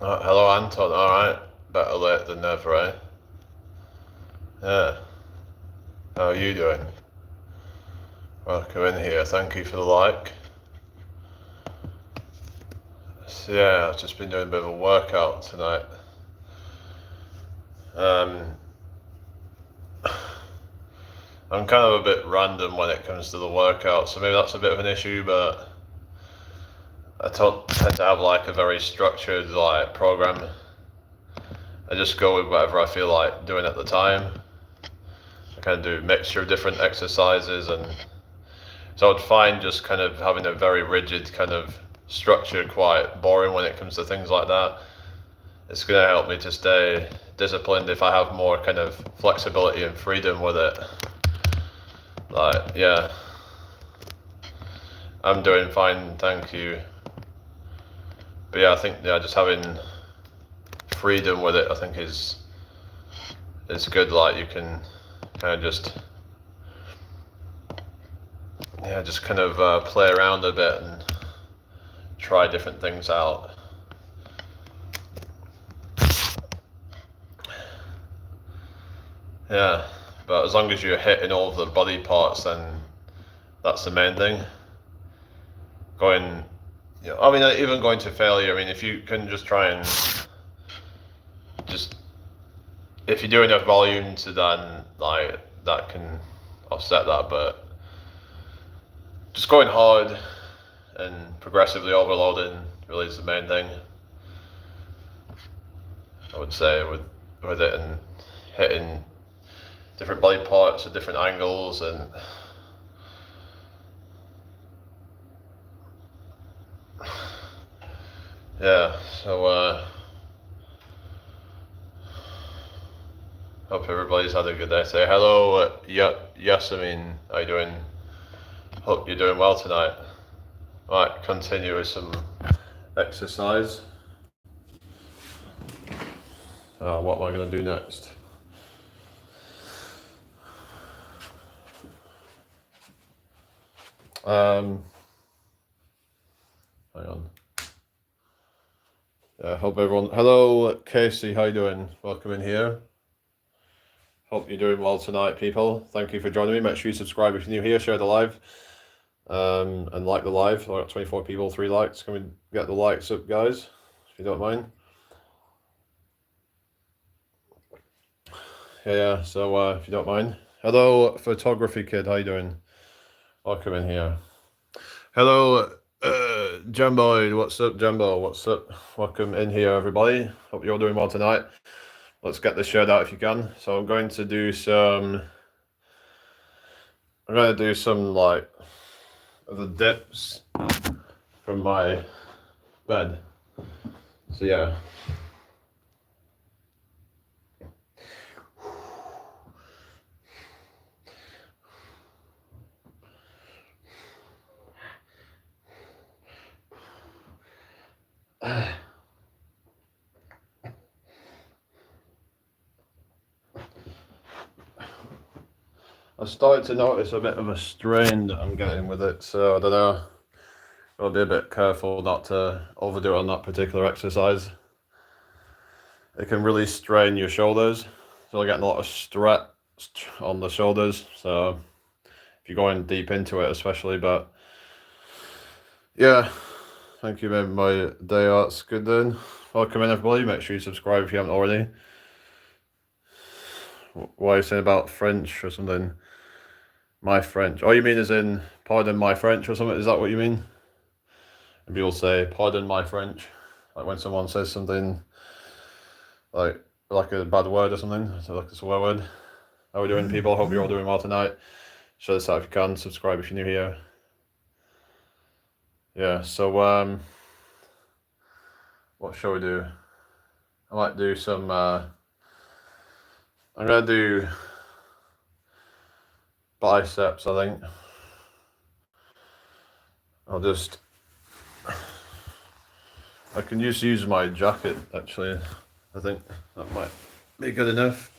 Hello, Anton. All right. Better late than never, eh? Yeah. How are you doing? Welcome in here. Thank you for the like. So, yeah, I've just been doing a bit of a workout tonight. I'm kind of a bit random when it comes to the workout, so maybe that's a bit of an issue, but I don't tend to have like a very structured like program. I just go with whatever I feel like doing at the time. I kind of do a mixture of different exercises, and so I'd find just kind of having a very rigid kind of structure quite boring when it comes to things like that. It's going to help me to stay disciplined if I have more kind of flexibility and freedom with it. Like, yeah, I'm doing fine, thank you. But yeah, I think just having freedom with it, I think is good. Like, you can kind of just kind of play around a bit and try different things out. Yeah, but as long as you're hitting all of the body parts, then that's the main thing. I mean, even going to failure, I mean, if you can just try and if you do enough volume to then, like, that can offset that, but just going hard and progressively overloading really is the main thing, I would say, with it, and hitting different body parts at different angles, and yeah, so hope everybody's had a good day. Say hello, Yasemin, how you doing? Hope you're doing well tonight. Right, continue with some exercise. What am I going to do next? Hang on. Hope everyone. Hello, Casey. How you doing? Welcome in here. Hope you're doing well tonight, people. Thank you for joining me. Make sure you subscribe if you're new here. Share the live, and like the live. I got 24 people, 3 likes. Can we get the likes up, guys? If you don't mind. Yeah. So if you don't mind. Hello, photography kid. How you doing? Welcome in here. Hello, Jumbo. What's up, Jumbo? What's up? Welcome in here, everybody. Hope you're all doing well tonight. Let's get this shared out if you can. So I'm going to do some. I'm going to do some like the dips from my bed. So yeah. I started to notice a bit of a strain that I'm getting with it, so I don't know. I'll be a bit careful not to overdo it on that particular exercise. It can really strain your shoulders, so I'm getting a lot of stretch on the shoulders. So if you're going deep into it, especially, but yeah. Thank you, mate. My day art's good then. Welcome in, everybody. Make sure you subscribe if you haven't already. What are you saying about French or something? My French. Oh, you mean as in pardon my French or something? Is that what you mean? And people say pardon my French, like when someone says something like a bad word or something. So like a swear word. How are we doing, people? Hope you're all doing well tonight. Share this out if you can. Subscribe if you're new here. Yeah. So what shall we do? I might do some. I'm gonna do biceps, I think. I can just use my jacket, actually. I think that might be good enough.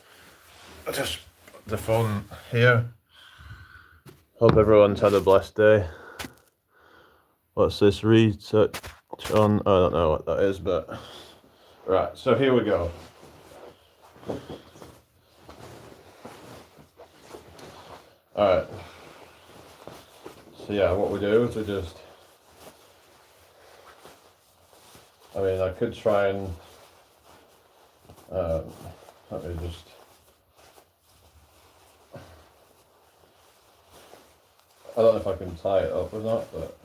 I'll just put the phone here. Hope everyone's had a blessed day. What's this research on? I don't know what that is, but Right, so here we go. Alright. So yeah, what we do is we just... I mean, I could try and... let me just... I don't know if I can tie it up or not, but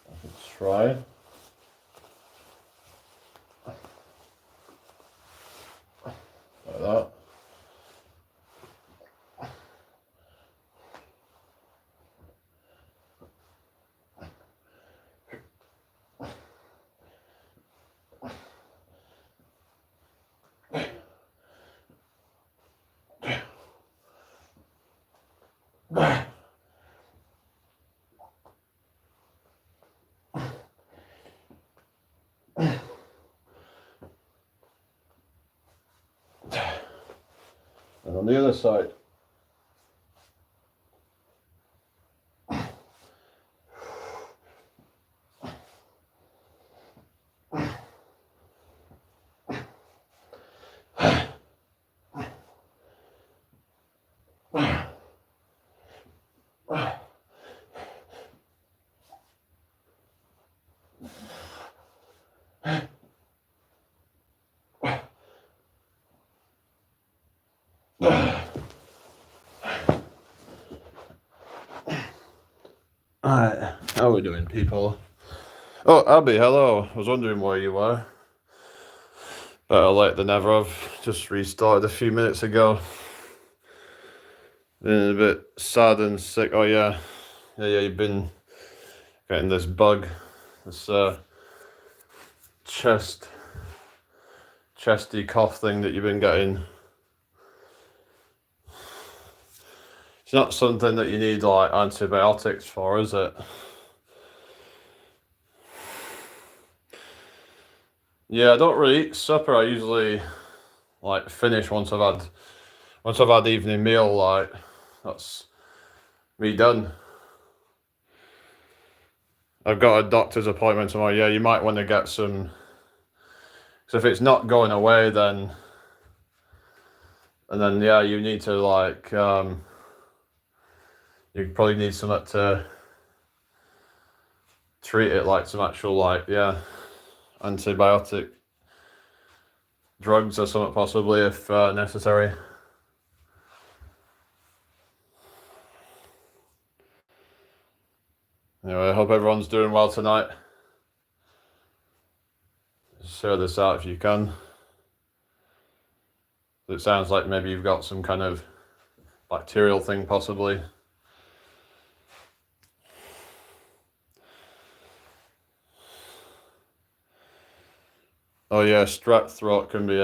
I could try. Like that. And on the other side. Alright, how are we doing, people? Oh, Abby, hello. I was wondering where you were. Better late than never. I've just restarted a few minutes ago. Been a bit sad and sick. Oh yeah, you've been getting this bug, this chesty cough thing that you've been getting. It's not something that you need like antibiotics for, is it? Yeah, I don't really eat supper. I usually like finish once I've had evening meal. Like that's me done. I've got a doctor's appointment tomorrow. Yeah, you might want to get some. So if it's not going away, then yeah, you need to like you probably need something to treat it, like some actual like antibiotic drugs or something possibly if necessary. Anyway, I hope everyone's doing well tonight. Share this out if you can. It sounds like maybe you've got some kind of bacterial thing possibly. Oh yeah, strep throat can be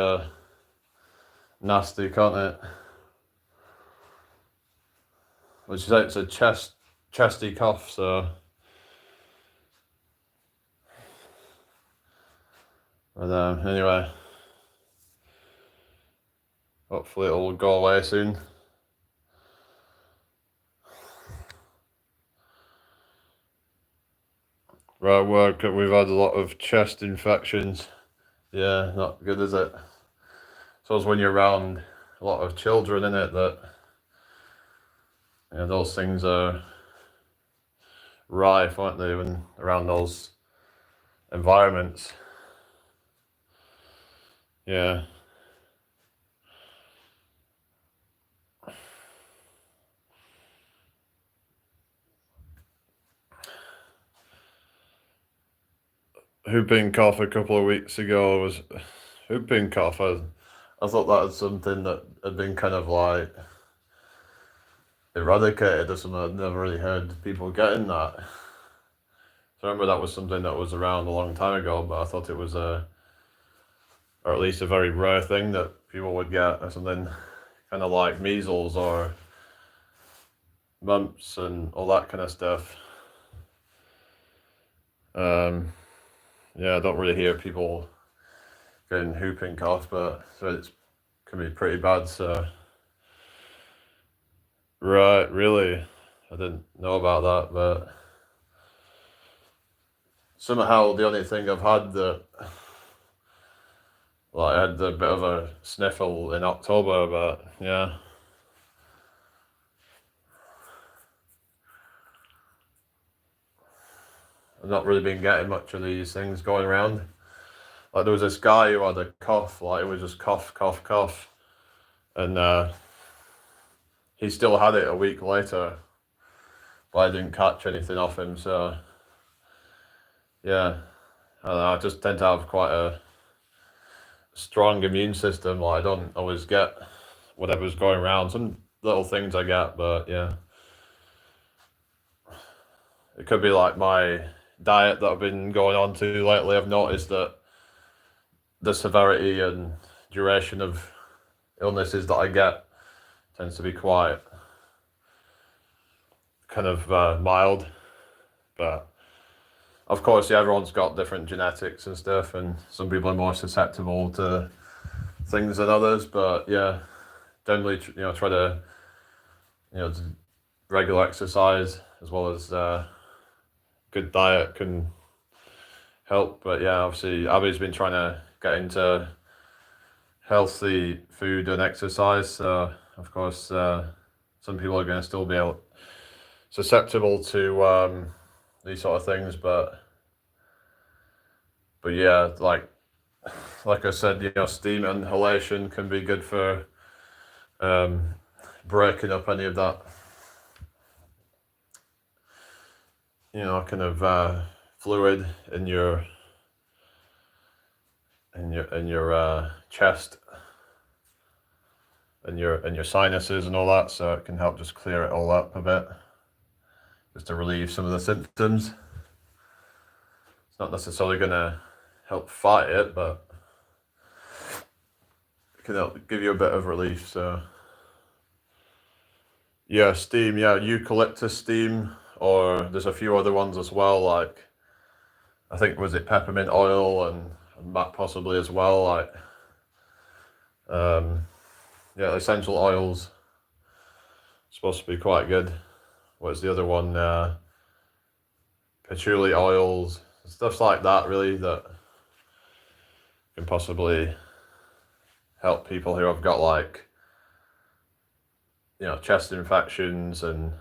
nasty, can't it? Which is it's a chesty cough, so. But anyway, hopefully it'll go away soon. Right, work, we've had a lot of chest infections. Yeah, not good, is it? So it's when you're around a lot of children in it that those things are rife, aren't they, when around those environments. Yeah. Whooping cough a couple of weeks ago was whooping cough. I thought that was something that had been kind of like eradicated or something. I'd never really heard people getting that. So I remember that was something that was around a long time ago, but I thought it was or at least a very rare thing that people would get, or something kind of like measles or mumps and all that kind of stuff. Yeah, I don't really hear people getting whooping cough, but so it can be pretty bad. So, right, really, I didn't know about that, but somehow the only thing I've had that Like I had a bit of a sniffle in October, but yeah. I've not really been getting much of these things going around. Like there was this guy who had a cough, like it was just cough, cough, cough. And he still had it a week later, but I didn't catch anything off him, so yeah. I don't know, I just tend to have quite a strong immune system. Like I don't always get whatever's going around. Some little things I get, but yeah. It could be like my diet that I've been going on to lately. I've noticed that the severity and duration of illnesses that I get tends to be quite kind of mild. But of course, yeah, everyone's got different genetics and stuff, and some people are more susceptible to things than others. But yeah, generally, try to regular exercise as well as good diet can help. But yeah, obviously, Abby's been trying to get into healthy food and exercise. So of course, some people are going to still be susceptible to these sort of things, but yeah, like I said, steam inhalation can be good for breaking up any of that, kind of fluid in your chest and your sinuses and all that, so it can help just clear it all up a bit, just to relieve some of the symptoms. It's not necessarily going to help fight it, but it can help give you a bit of relief. So yeah, steam, yeah, eucalyptus steam, or there's a few other ones as well, like I think was it peppermint oil and that possibly as well, like yeah, essential oils supposed to be quite good. What's the other one? Patchouli oils, stuff like that, really, that can possibly help people who have got like chest infections and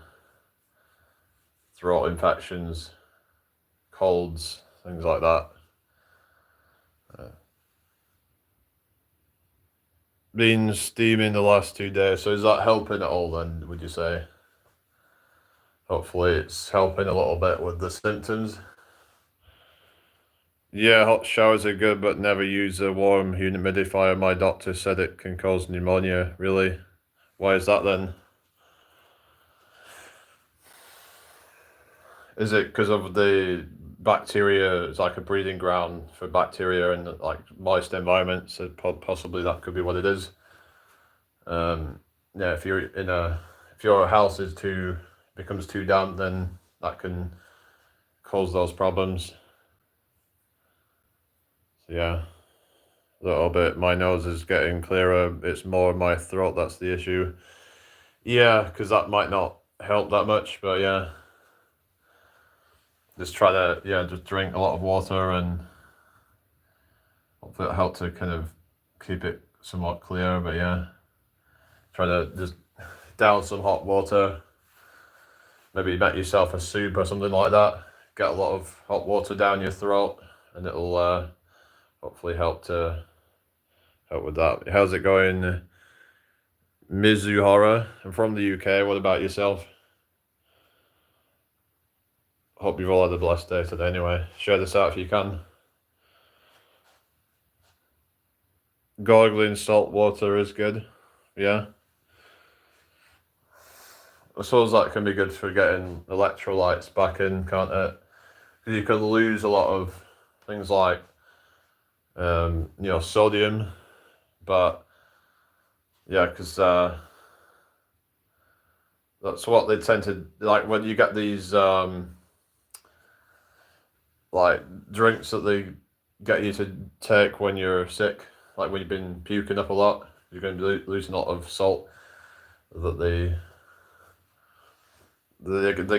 throat infections, colds, things like that. Been steaming the last 2 days, so is that helping at all then, would you say? Hopefully it's helping a little bit with the symptoms. Yeah, hot showers are good, but never use a warm humidifier. My doctor said it can cause pneumonia. Really? Why is that then? Is it because of the bacteria? It's like a breeding ground for bacteria in like moist environments. So possibly that could be what it is. Yeah, if your house becomes too damp, then that can cause those problems. So yeah, a little bit. My nose is getting clearer. It's more my throat that's the issue. Yeah, because that might not help that much, but yeah. Just try to just drink a lot of water, and hopefully it'll help to kind of keep it somewhat clear. But yeah, try to just down some hot water. Maybe make yourself a soup or something like that. Get a lot of hot water down your throat, and it'll hopefully help with that. How's it going, Mizuhara? I'm from the UK. What about yourself? Hope you've all had a blessed day today. Anyway, share this out if you can. Gargling salt water is good. Yeah. I suppose that can be good for getting electrolytes back in, can't it? Because you can lose a lot of things like, sodium, but yeah, because that's what they tend to like when you get these like drinks that they get you to take when you're sick, like when you've been puking up a lot, you're going to be losing a lot of salt. That they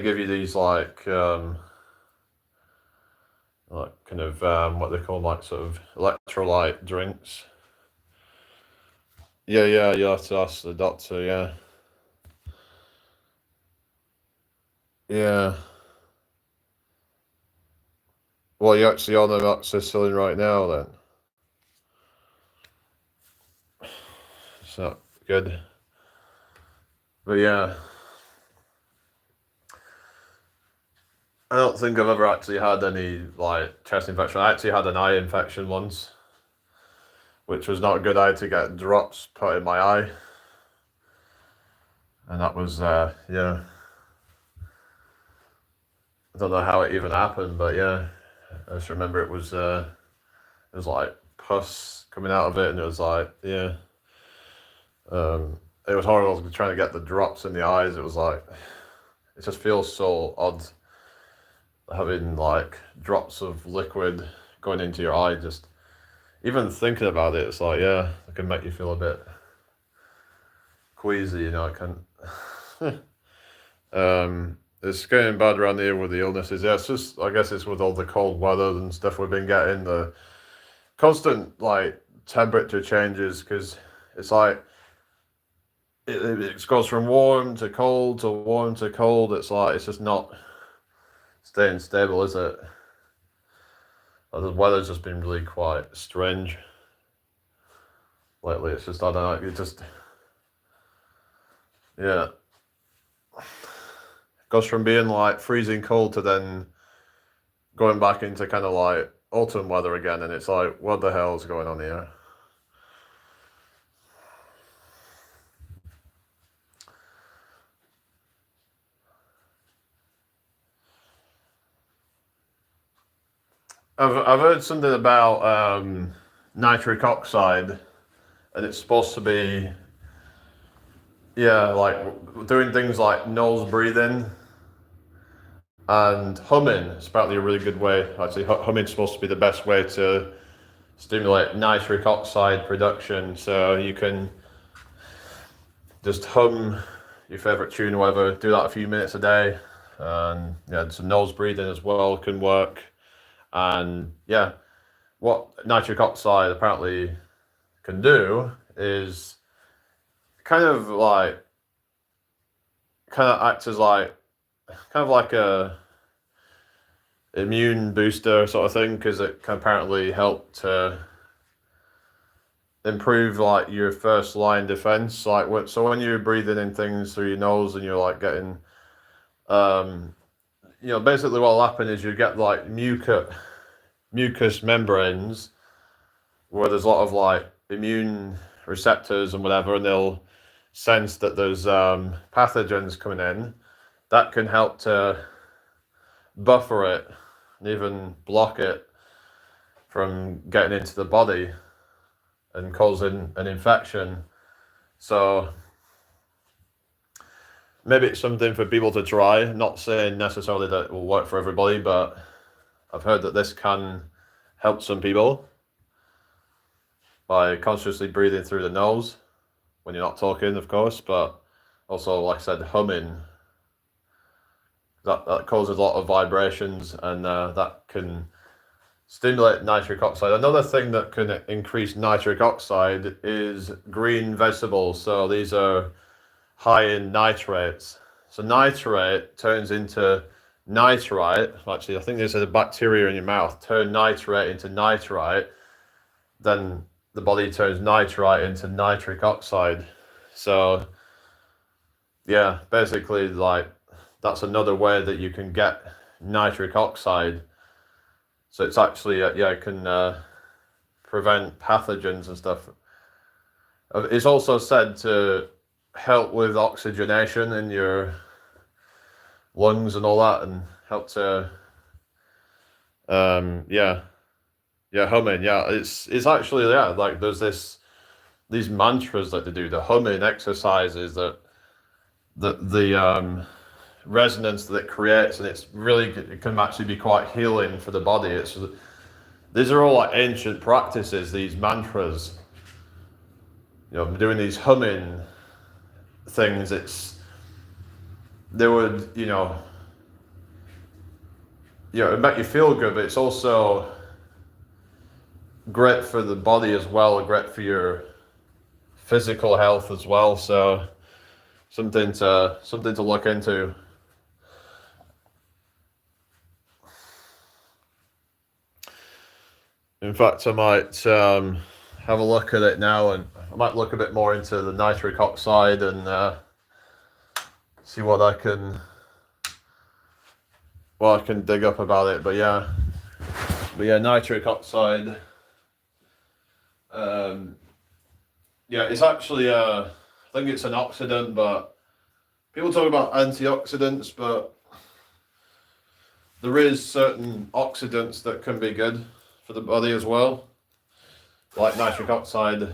give you these like kind of what they call like sort of electrolyte drinks, Yeah, you have to ask the doctor, yeah. Yeah. Well, you're actually on amoxicillin right now then. So good. But yeah, I don't think I've ever actually had any like chest infection. I actually had an eye infection once, which was not good. I had to get drops put in my eye, and that was yeah. I don't know how it even happened, but yeah, I just remember it was like pus coming out of it, and it was like yeah, it was horrible trying to get the drops in the eyes. It was like it just feels so odd having like drops of liquid going into your eye. Just even thinking about it, it's like yeah, it can make you feel a bit queasy. You know, it can. It's getting bad around here with the illnesses. Yeah, it's just I guess it's with all the cold weather and stuff we've been getting, the constant like temperature changes because it's like it goes from warm to cold to warm to cold. It's like it's just not staying stable, is it? Like, the weather's just been really quite strange lately. It's just I don't know. It just yeah goes from being like freezing cold to then going back into kind of like autumn weather again, and it's like what the hell is going on here? I've heard something about nitric oxide, and it's supposed to be yeah like doing things like nose breathing and humming. It's apparently a really good way. Actually, humming's supposed to be the best way to stimulate nitric oxide production. So you can just hum your favorite tune or whatever. Do that a few minutes a day, and yeah, some nose breathing as well can work. And yeah, what nitric oxide apparently can do is kind of like kind of acts as like kind of like a immune booster sort of thing because it can apparently help to improve like your first line defense like so when you're breathing in things through your nose and you're like getting um basically what will happen is you get like mucous membranes where there's a lot of like immune receptors and whatever, and they'll sense that there's pathogens coming in that can help to buffer it and even block it from getting into the body and causing an infection. So maybe it's something for people to try. I'm not saying necessarily that it will work for everybody, but I've heard that this can help some people by consciously breathing through the nose when you're not talking, of course, but also, like I said, humming. That causes a lot of vibrations, and that can stimulate nitric oxide. Another thing that can increase nitric oxide is green vegetables. So these are high in nitrates. So nitrate turns into nitrite. Actually, I think there's a bacteria in your mouth. Turn nitrate into nitrite. Then the body turns nitrite into nitric oxide. So yeah, basically like that's another way that you can get nitric oxide. So it's actually yeah, it can prevent pathogens and stuff. It's also said to help with oxygenation in your lungs and all that, and help to yeah humming. Yeah, it's actually yeah like there's these mantras that they do, the humming exercises that the resonance that it creates, and it's really it can actually be quite healing for the body. These are all like ancient practices, these mantras. Doing these humming things. They would it make you feel good, but it's also great for the body as well, great for your physical health as well. So something to look into. In fact, I might have a look at it now, and I might look a bit more into the nitric oxide and see what I can dig up about it. But yeah, nitric oxide. Yeah, it's actually I think it's an oxidant, but people talk about antioxidants, but there is certain oxidants that can be good for the body as well, like nitric oxide.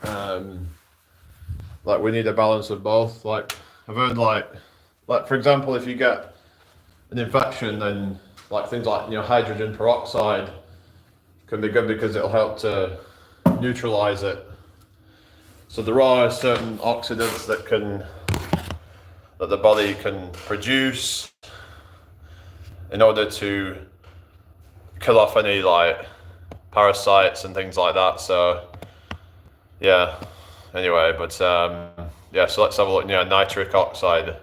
Like we need a balance of both. Like I've heard, like for example, if you get an infection, then like things like hydrogen peroxide can be good because it'll help to neutralize it. So there are certain oxidants that the body can produce in order to kill off any like parasites and things like that. So yeah, anyway, but yeah, so let's have a look. Nitric oxide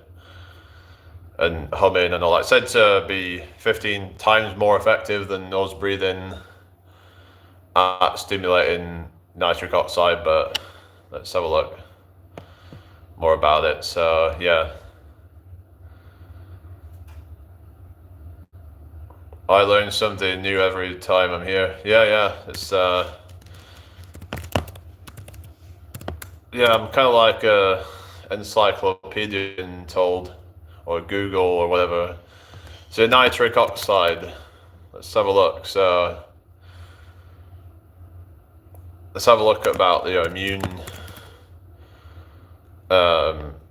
and humming and all that. It's said to be 15 times more effective than nose breathing at stimulating nitric oxide, but let's have a look more about it. So yeah, I learn something new every time I'm here. Yeah, it's yeah, I'm kind of like a encyclopedian told, or Google or whatever. So nitric oxide, let's have a look. So let's have a look about the immune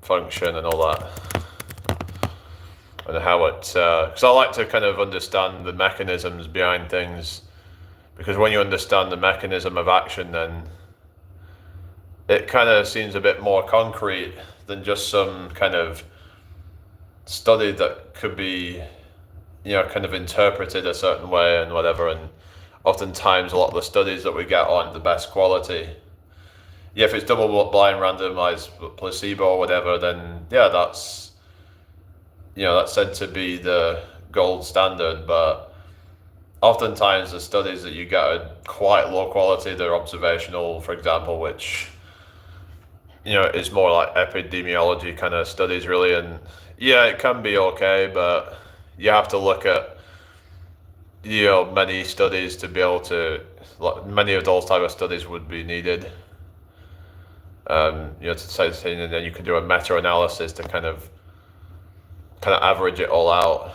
function and all that, and how it, because I like to kind of understand the mechanisms behind things, because when you understand the mechanism of action, then it kind of seems a bit more concrete than just some kind of study that could be, kind of interpreted a certain way and whatever. And oftentimes a lot of the studies that we get aren't the best quality. Yeah, if it's double-blind, randomized, placebo or whatever, then yeah, that's said to be the gold standard. But oftentimes the studies that you get are quite low quality. They're observational, for example, which is more like epidemiology kind of studies, really. And yeah, it can be okay, but you have to look at many studies to be able to, like, many of those type of studies would be needed. To say the thing, and then you can do a meta-analysis to kind of average it all out.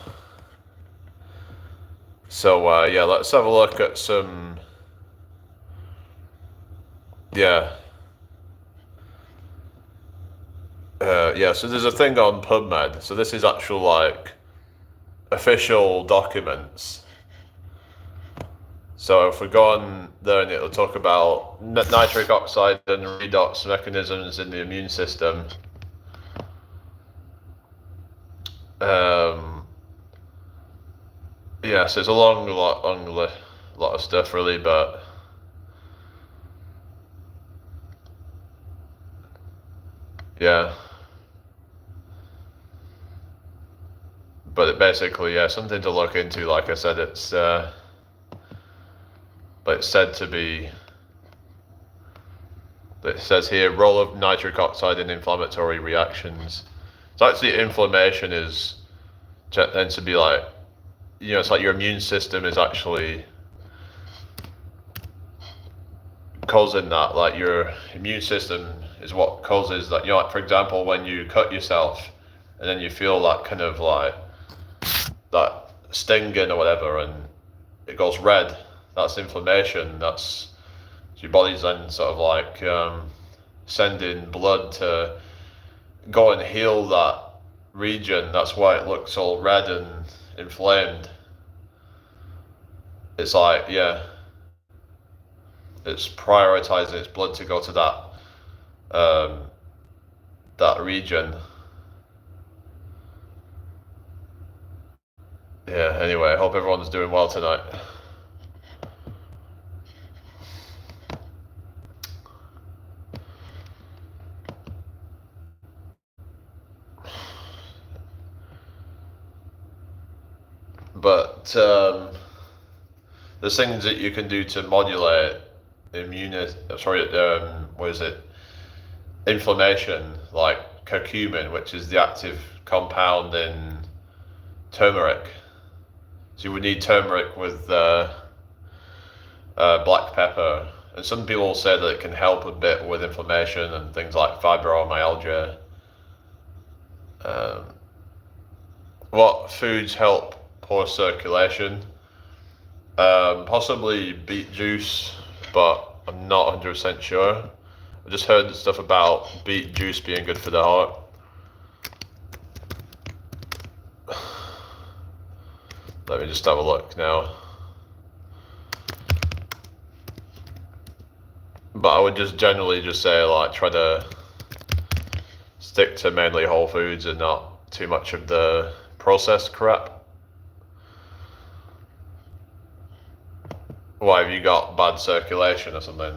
So yeah, let's have a look at some. Yeah. Yeah, so there's a thing on PubMed. So this is actual like official documents. So if we go on there, and it'll talk about nitric oxide and redox mechanisms in the immune system. Yeah, so it's a long lot of stuff, really, but yeah. But it basically, yeah, something to look into. Like I said, it's but it's said to be. It says here, role of nitric oxide in inflammatory reactions. So actually, inflammation tends to be like, it's like your immune system is actually causing that. Like your immune system is what causes that. Like for example, when you cut yourself, and then you feel that kind of like that stinging or whatever, and it goes red. That's inflammation. That's your body's then sort of like sending blood to go and heal that region. That's why it looks all red and inflamed. It's like, yeah, it's prioritizing its blood to go to that region. Yeah, anyway, I hope everyone's doing well tonight. but there's things that you can do to modulate inflammation, like curcumin, which is the active compound in turmeric. So you would need turmeric with black pepper, and some people say that it can help a bit with inflammation and things like fibromyalgia. What foods help poor circulation? Possibly beet juice, but I'm not 100% sure. I just heard stuff about beet juice being good for the heart. Let me just have a look now. But I would just generally just say, like, try to stick to mainly whole foods and not too much of the processed crap. Why, have you got bad circulation or something?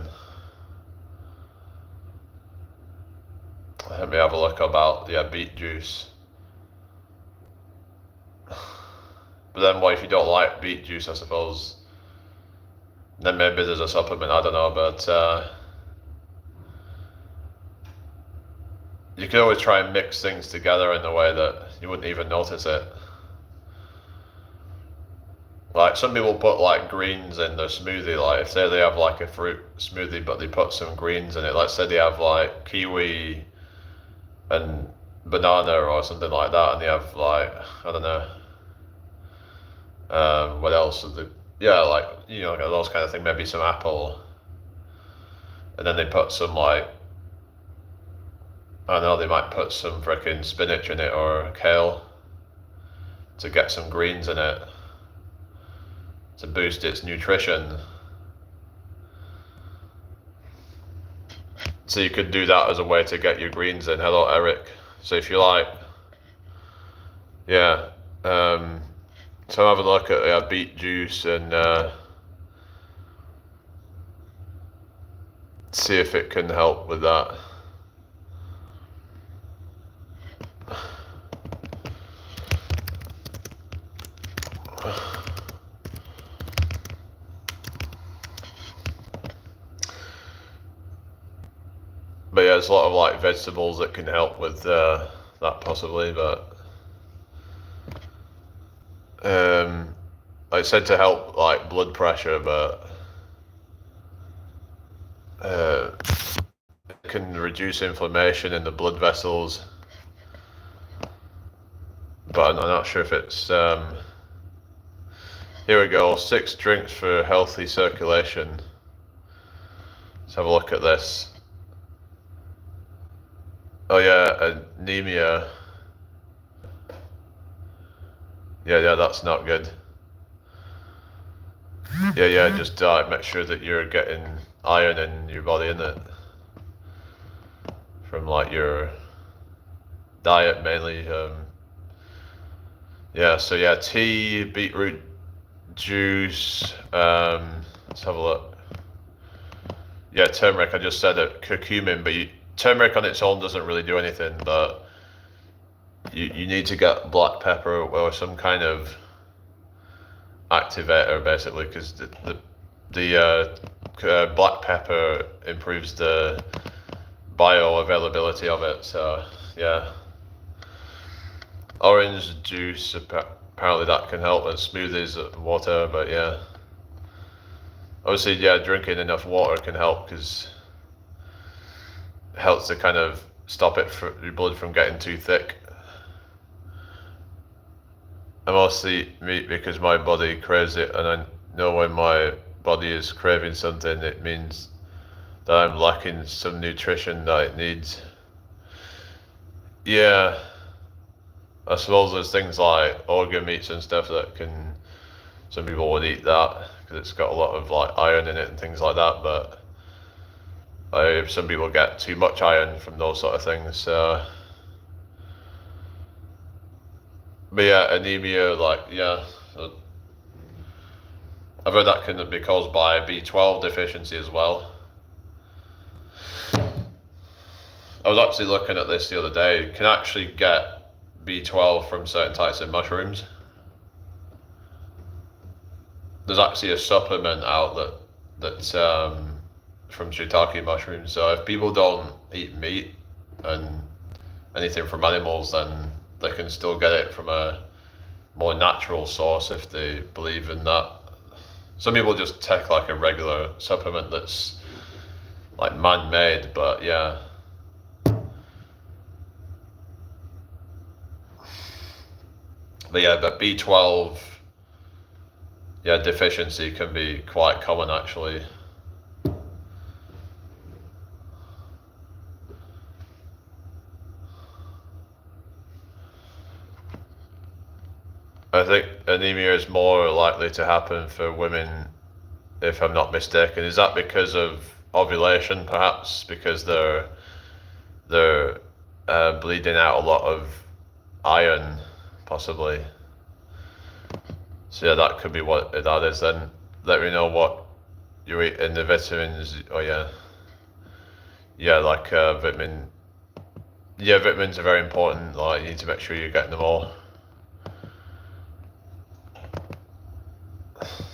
Let me have a look about, beet juice. But then what if you don't like beet juice, I suppose? Then maybe there's a supplement, I don't know, but you can always try and mix things together in a way that you wouldn't even notice it. Like, some people put like greens in their smoothie, like say they have like a fruit smoothie but they put some greens in it. Let's say they have like kiwi and banana or something like that, and they have like, I don't know, what else? Like, those kind of things, maybe some apple, and then they put some like, I don't know, they might put some freaking spinach in it or kale to get some greens in it to boost its nutrition. So you could do that as a way to get your greens in. Hello, Eric. So if you like, so have a look at beet juice and see if it can help with that. But yeah, there's a lot of like vegetables that can help with that possibly, but I said to help like blood pressure, but it can reduce inflammation in the blood vessels. But I'm not sure if it's here we go, 6 drinks for healthy circulation. Let's have a look at this. Oh yeah, anemia. Yeah, that's not good. Yeah, just make sure that you're getting iron in your body, innit? From like your diet mainly. Tea, beetroot juice. Let's have a look. Yeah, turmeric. I just said it. Curcumin, but turmeric on its own doesn't really do anything, but you need to get black pepper or some kind of activator, basically, because the black pepper improves the bioavailability of it. So yeah, orange juice, apparently that can help, and smoothies, water. But yeah, obviously, drinking enough water can help, because it helps to kind of stop your blood from getting too thick. I mostly eat meat because my body craves it, and I know when my body is craving something, it means that I'm lacking some nutrition that it needs. Yeah, I suppose there's things like organ meats and stuff some people would eat that because it's got a lot of like iron in it and things like that, but some people get too much iron from those sort of things. So, but yeah, anemia, so I've heard that can be caused by B12 deficiency as well. I was actually looking at this the other day. You can actually get B12 from certain types of mushrooms. there's actually a supplement out that's from shiitake mushrooms. So if people don't eat meat and anything from animals, then they can still get it from a more natural source if they believe in that. Some people just take like a regular supplement that's like man-made, but yeah. But B12, deficiency can be quite common actually. I think anemia is more likely to happen for women, if I'm not mistaken. Is that because of ovulation, perhaps? Because they're bleeding out a lot of iron, possibly. So yeah, that could be what that is. Then let me know what you eat in the vitamins. Oh yeah, like vitamin. Yeah, vitamins are very important. Like you need to make sure you're getting them all.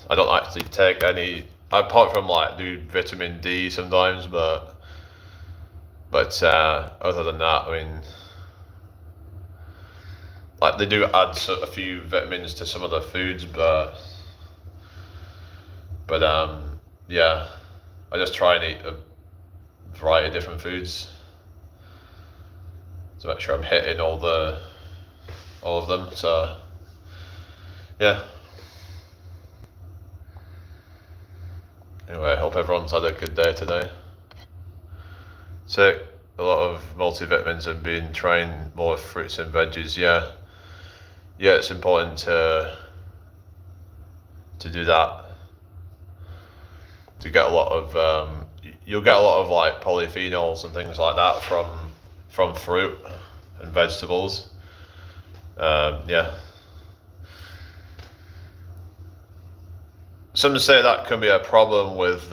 I don't actually take any, apart from like do vitamin D sometimes, but other than that, I mean, like they do add a few vitamins to some of the foods, but yeah, I just try and eat a variety of different foods to make sure I'm hitting all of them. So yeah. Anyway, I hope everyone's had a good day today. Take a lot of multivitamins and been trying more fruits and veggies. Yeah, it's important to do that. To get a lot of you'll get a lot of like polyphenols and things like that from fruit and vegetables. Yeah. Some say that can be a problem with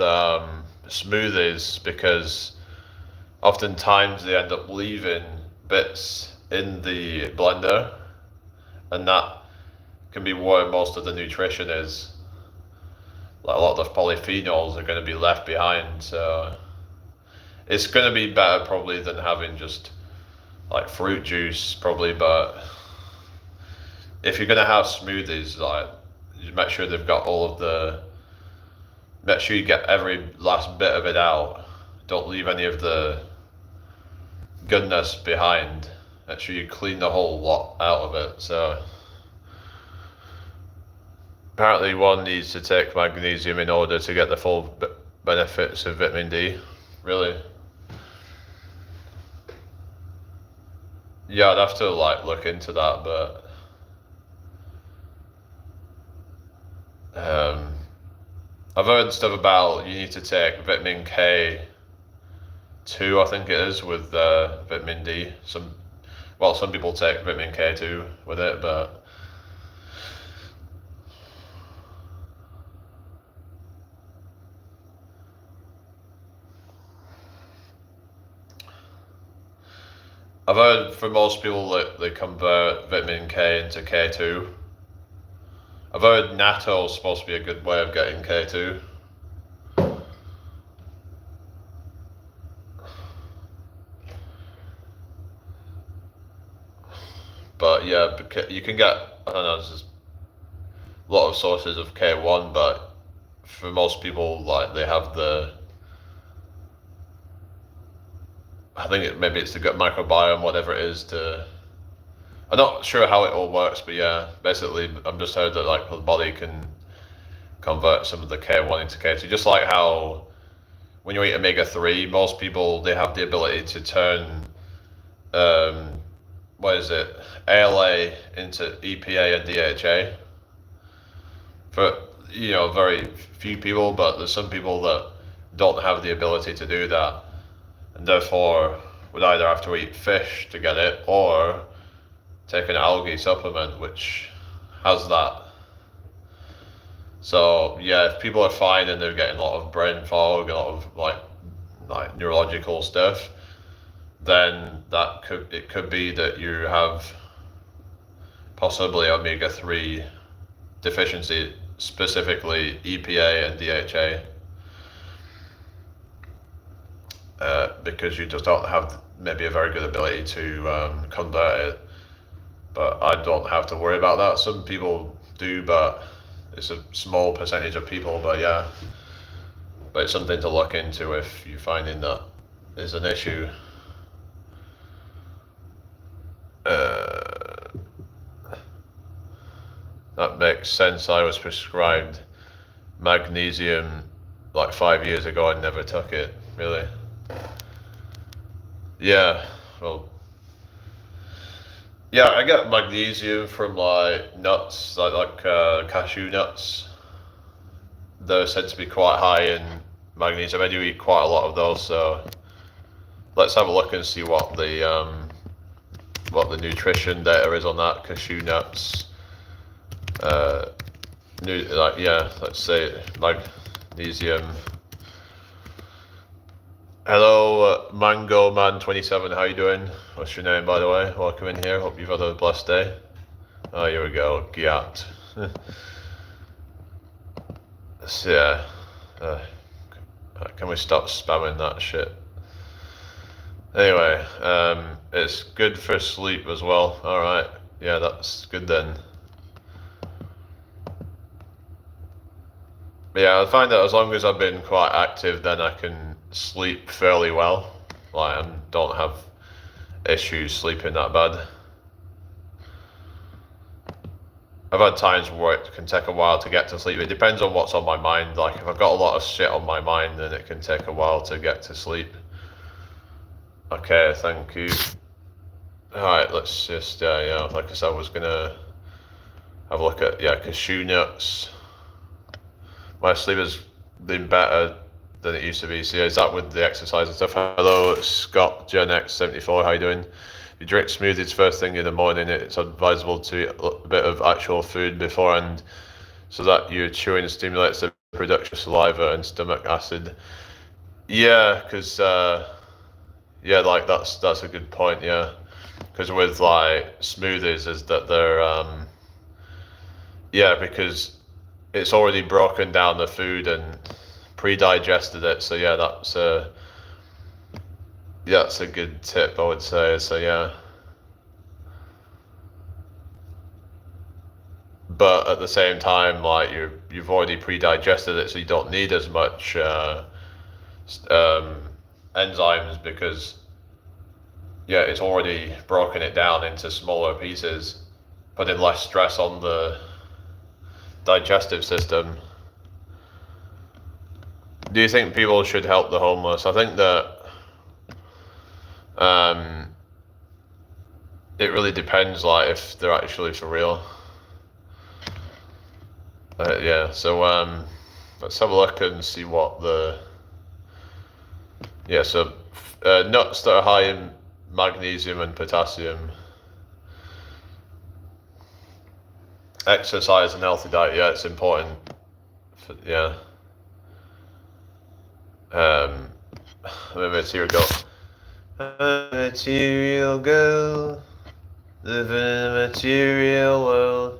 smoothies because oftentimes they end up leaving bits in the blender, and that can be where most of the nutrition is. Like a lot of the polyphenols are going to be left behind, so it's going to be better probably than having just like fruit juice probably. But if you're going to have smoothies, like you make sure they've got make sure you get every last bit of it out. Don't leave any of the goodness behind. Make sure you clean the whole lot out of it. So apparently one needs to take magnesium in order to get the full benefits of vitamin D. Really? Yeah, I'd have to like look into that, but I've heard stuff about you need to take vitamin K2, I think it is, with vitamin D. Some people take vitamin K2 with it, but I've heard for most people that they convert vitamin K into K2. I've heard natto is supposed to be a good way of getting K2. But yeah, you can get, I don't know, there's a lot of sources of K1, but for most people, like they have I think maybe it's the gut microbiome, whatever it is, I'm not sure how it all works, but yeah, basically, I've just heard that like the body can convert some of the K1 into K2, just like how when you eat omega-3, most people they have the ability to turn what is it, ALA into EPA and DHA. For very few people, but there's some people that don't have the ability to do that, and therefore would either have to eat fish to get it or take an algae supplement which has that. So yeah, if people are fine and they're getting a lot of brain fog, a lot of like neurological stuff, then it could be that you have possibly omega-3 deficiency specifically EPA and DHA, because you just don't have maybe a very good ability to convert it. But I don't have to worry about that. Some people do, but it's a small percentage of people. But yeah, but it's something to look into if you're finding that is an issue. That makes sense. I was prescribed magnesium like 5 years ago. I never took it, really. Yeah, well, yeah, I get magnesium from like nuts, like cashew nuts. They're said to be quite high in magnesium. I do eat quite a lot of those, so let's have a look and see what the nutrition data is on that. Cashew nuts. Let's say magnesium. Hello, Mango Man 27. How you doing? What's your name, by the way? Welcome in here. Hope you've had a blessed day. Oh, here we go. Gyat. So, yeah. Can we stop spamming that shit? Anyway, it's good for sleep as well. All right. Yeah, that's good then. Yeah, I find that as long as I've been quite active, then I can sleep fairly well. Like, I don't have issues sleeping that bad. I've had times where it can take a while to get to sleep. It depends on what's on my mind. Like, if I've got a lot of shit on my mind, then it can take a while to get to sleep. Okay, thank you. Alright, let's just, like I said, I was gonna have a look at, cashew nuts. My sleep has been better than it used to be. So yeah, is that with the exercise and stuff? Hello, Scott, Gen X74, how you doing? If you drink smoothies first thing in the morning, it's advisable to eat a bit of actual food beforehand so that your chewing stimulates the production of saliva and stomach acid. Yeah, because, like that's a good point, yeah. Because with like smoothies is that they're, because it's already broken down the food and pre-digested it. So yeah, that's a good tip, I would say. So yeah. But at the same time, like you've already pre-digested it, so you don't need as much enzymes because it's already broken it down into smaller pieces, putting less stress on the digestive system. Do you think people should help the homeless? I think that it really depends, like if they're actually for real. So let's have a look and see what nuts that are high in magnesium and potassium. Exercise and healthy diet, it's important. The material girl. Material girl, live in a material world.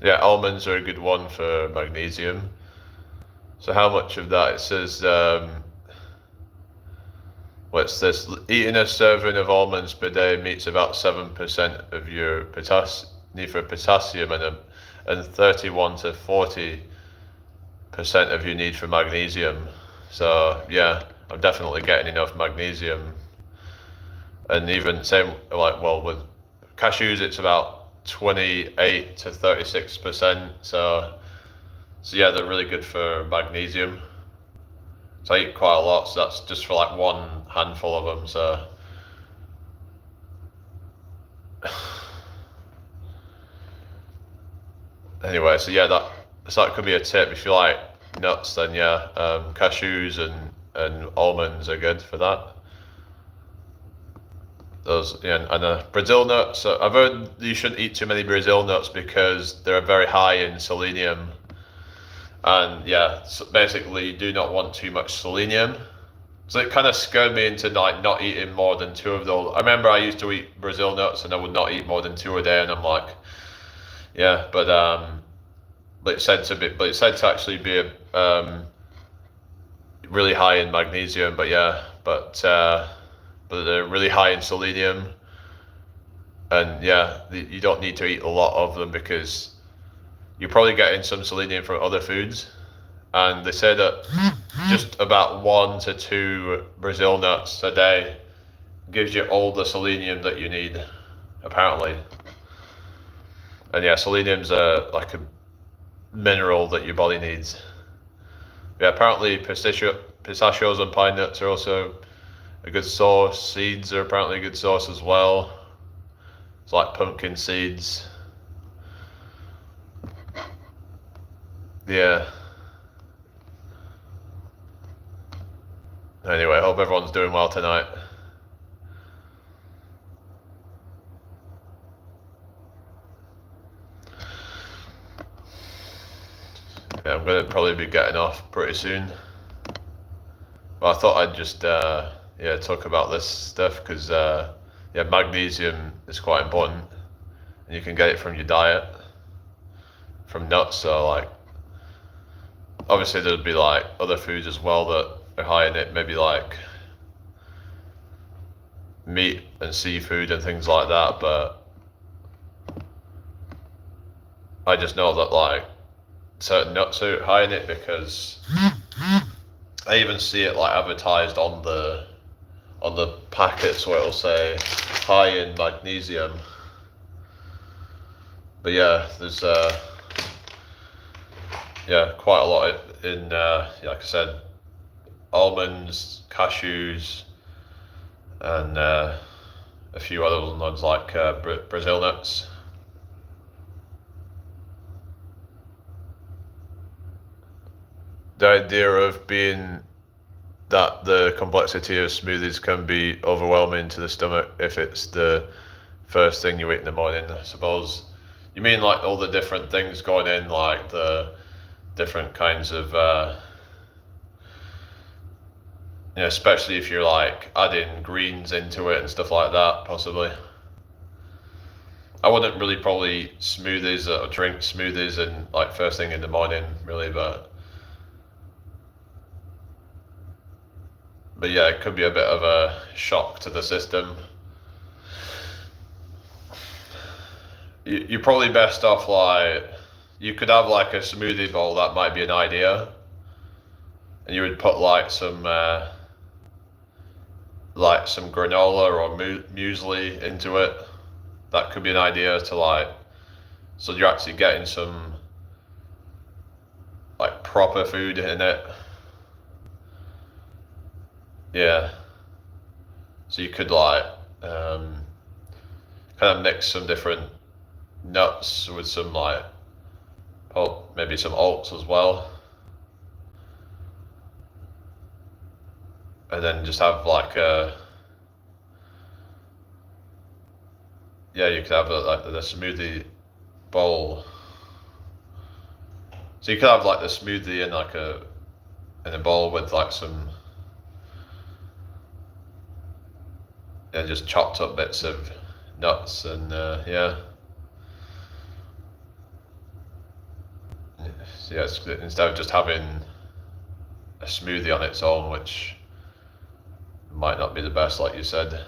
Yeah, almonds are a good one for magnesium. So how much of that? It says, what's this? Eating a serving of almonds per day meets about 7% of your need for potassium and 31 to 40% of your need for magnesium. So yeah, I'm definitely getting enough magnesium. And even same with cashews, it's about 28 to 36%. So yeah, they're really good for magnesium. So I eat quite a lot. So that's just for like one handful of them. So. Anyway, so that could be a tip. If you like nuts, then cashews and almonds are good for that. Those and Brazil nuts. I've heard you shouldn't eat too many Brazil nuts because they're very high in selenium. And so basically you do not want too much selenium. So it kind of scared me into like not eating more than 2 of those. I remember I used to eat Brazil nuts and I would not eat more than 2 a day, and I'm like, but it's said to actually be really high in magnesium. But they're really high in selenium, and you don't need to eat a lot of them because you're probably getting some selenium from other foods. And they say that just about 1 to 2 Brazil nuts a day gives you all the selenium that you need, apparently. And selenium's like a mineral that your body needs. Apparently pistachios and pine nuts are also a good source. Seeds are apparently a good source as well. It's like pumpkin seeds. Yeah. Anyway, I hope everyone's doing well tonight. I'm going to probably be getting off pretty soon. But I thought I'd just talk about this stuff because magnesium is quite important, and you can get it from your diet, from nuts. So like, obviously there'd be like other foods as well that are high in it, maybe like meat and seafood and things like that. But I just know that like certain nuts are high in it because I even see it like advertised on the packets where it'll say high in magnesium. But there's quite a lot in like I said, almonds, cashews, and a few other ones like Brazil nuts. The idea of being that the complexity of smoothies can be overwhelming to the stomach if it's the first thing you eat in the morning, I suppose. You mean like all the different things going in, like the different kinds of, especially if you're like adding greens into it and stuff like that, possibly. I wouldn't really probably smoothies or drink smoothies in like first thing in the morning, really, but it could be a bit of a shock to the system. You're probably best off like, you could have like a smoothie bowl, that might be an idea. And you would put like some granola or muesli into it. That could be an idea to like, so you're actually getting some like proper food in it. Yeah. So you could like kind of mix some different nuts with some like, maybe some oats as well. And then just have like you could have like the smoothie bowl. So you could have like the smoothie in like in a bowl with like some just chopped up bits of nuts and instead of just having a smoothie on its own, which might not be the best, like you said.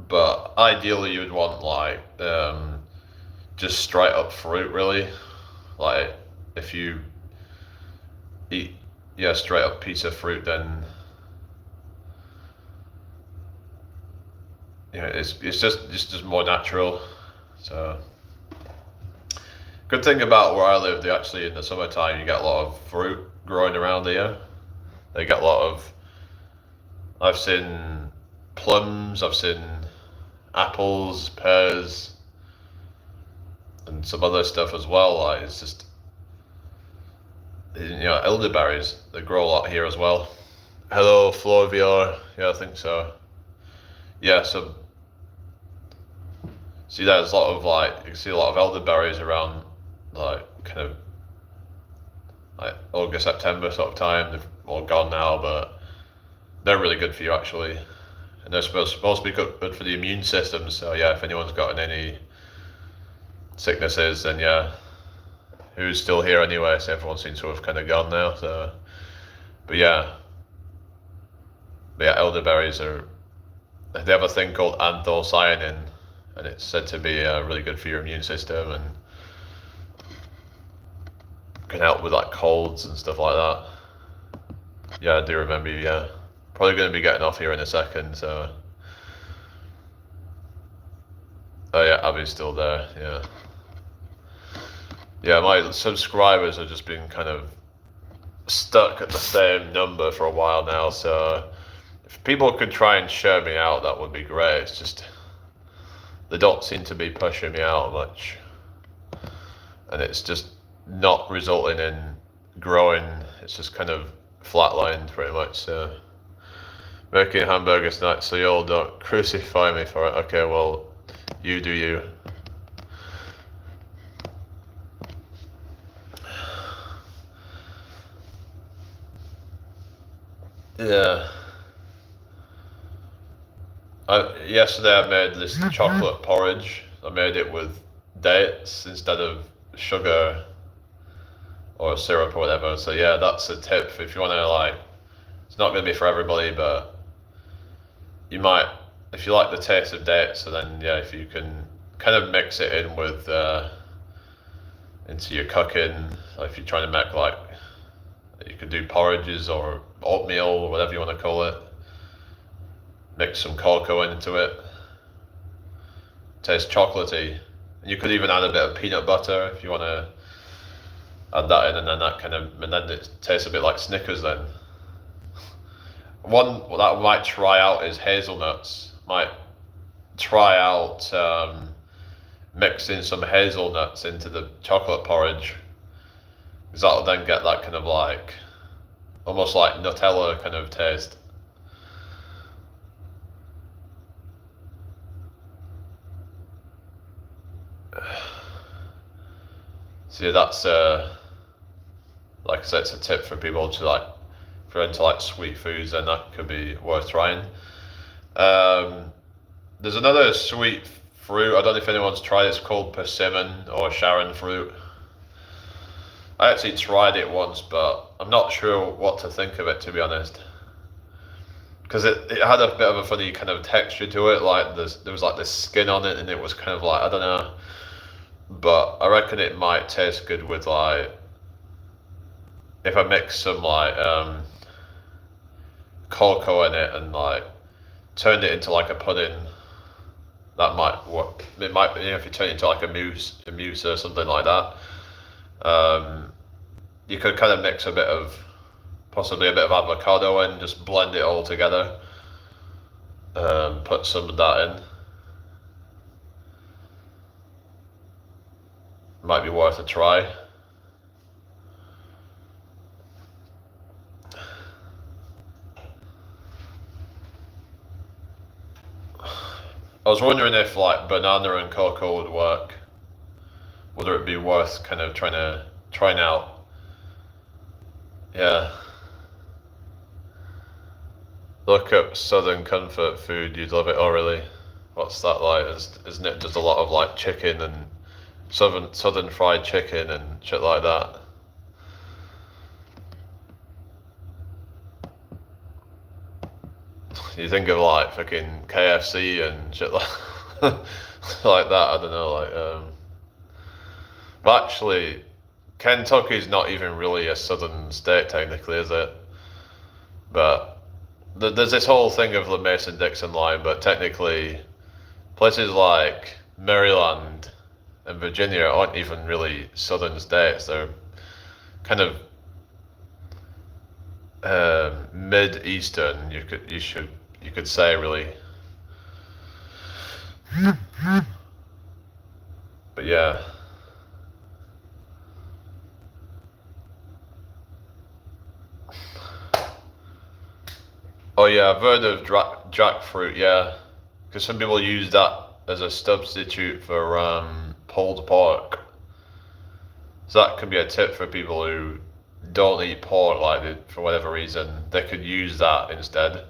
But ideally you would want like just straight up fruit, really. Like if you eat straight up piece of fruit, then it's just more natural. So good thing about where I live, they actually in the summertime you get a lot of fruit growing around here. They get a lot of, I've seen plums, I've seen apples, pears, and some other stuff as well. Like it's just, elderberries, they grow a lot here as well. Hello, Flovia. Yeah, I think so. Yeah, so see, there's a lot of like, you can see a lot of elderberries around like kind of like August, September sort of time. They've all gone now, but they're really good for you actually. and they're supposed to be good for the immune system. So yeah, if anyone's gotten any sicknesses, then yeah, who's still here anyway? So everyone seems to have kind of gone now. So, but yeah, elderberries they have a thing called anthocyanin, and it's said to be really good for your immune system and can help with like colds and stuff like that. Yeah, I do remember you. Yeah, probably going to be getting off here in a second. So, oh yeah, Abby's still there. Yeah, yeah. My subscribers have just been kind of stuck at the same number for a while now. So, if people could try and share me out, that would be great. It's just they don't seem to be pushing me out much, and it's just not resulting in growing. It's just kind of flatlined pretty much. So making hamburgers tonight, so y'all don't crucify me for it. Okay, well, you do you. Yeah. Yesterday I made this chocolate porridge. I made it with dates instead of sugar or syrup or whatever. So yeah, that's a tip if you want to like. It's not going to be for everybody, but you might, if you like the taste of dates. So then yeah, if you can kind of mix it in with into your cooking, like if you're trying to make like, you could do porridges or oatmeal or whatever you want to call it. Mix some cocoa into it. Tastes chocolatey. And you could even add a bit of peanut butter if you want to add that in, and then it tastes a bit like Snickers then. One that I might try out is hazelnuts. Might try out mixing some hazelnuts into the chocolate porridge, because that'll then get that kind of like, almost like Nutella kind of taste. So yeah, that's like I said, it's a tip for people to like, if you're into like sweet foods, then that could be worth trying. There's another sweet fruit, I don't know if anyone's tried it, it's called persimmon or Sharon fruit. I actually tried it once, but I'm not sure what to think of it, to be honest. Because it had a bit of a funny kind of texture to it, like there was like this skin on it, and it was kind of like, I don't know. But I reckon it might taste good with like, if I mix some like cocoa in it and like turned it into like a pudding, that might work. It might, you know, if you turn it into like a mousse or something like that. You could kind of mix possibly a bit of avocado in, just blend it all together. Put some of that in. Might be worth a try. I was wondering if like banana and cocoa would work. Whether it'd be worth kind of trying out. Yeah. Look up Southern comfort food, you'd love it. Oh really? What's that like? Isn't it just a lot of like chicken and southern fried chicken and shit like that? You think of like fucking KFC and shit like like that. I don't know, like but actually Kentucky's not even really a southern state technically, is it? But there's this whole thing of the Mason-Dixon line, but technically places like Maryland and Virginia aren't even really southern states. They're kind of mid-eastern, you could say, really. But yeah. Oh yeah, I've heard of jackfruit, yeah. Because some people use that as a substitute for pulled pork. So that could be a tip for people who don't eat pork, like for whatever reason. They could use that instead.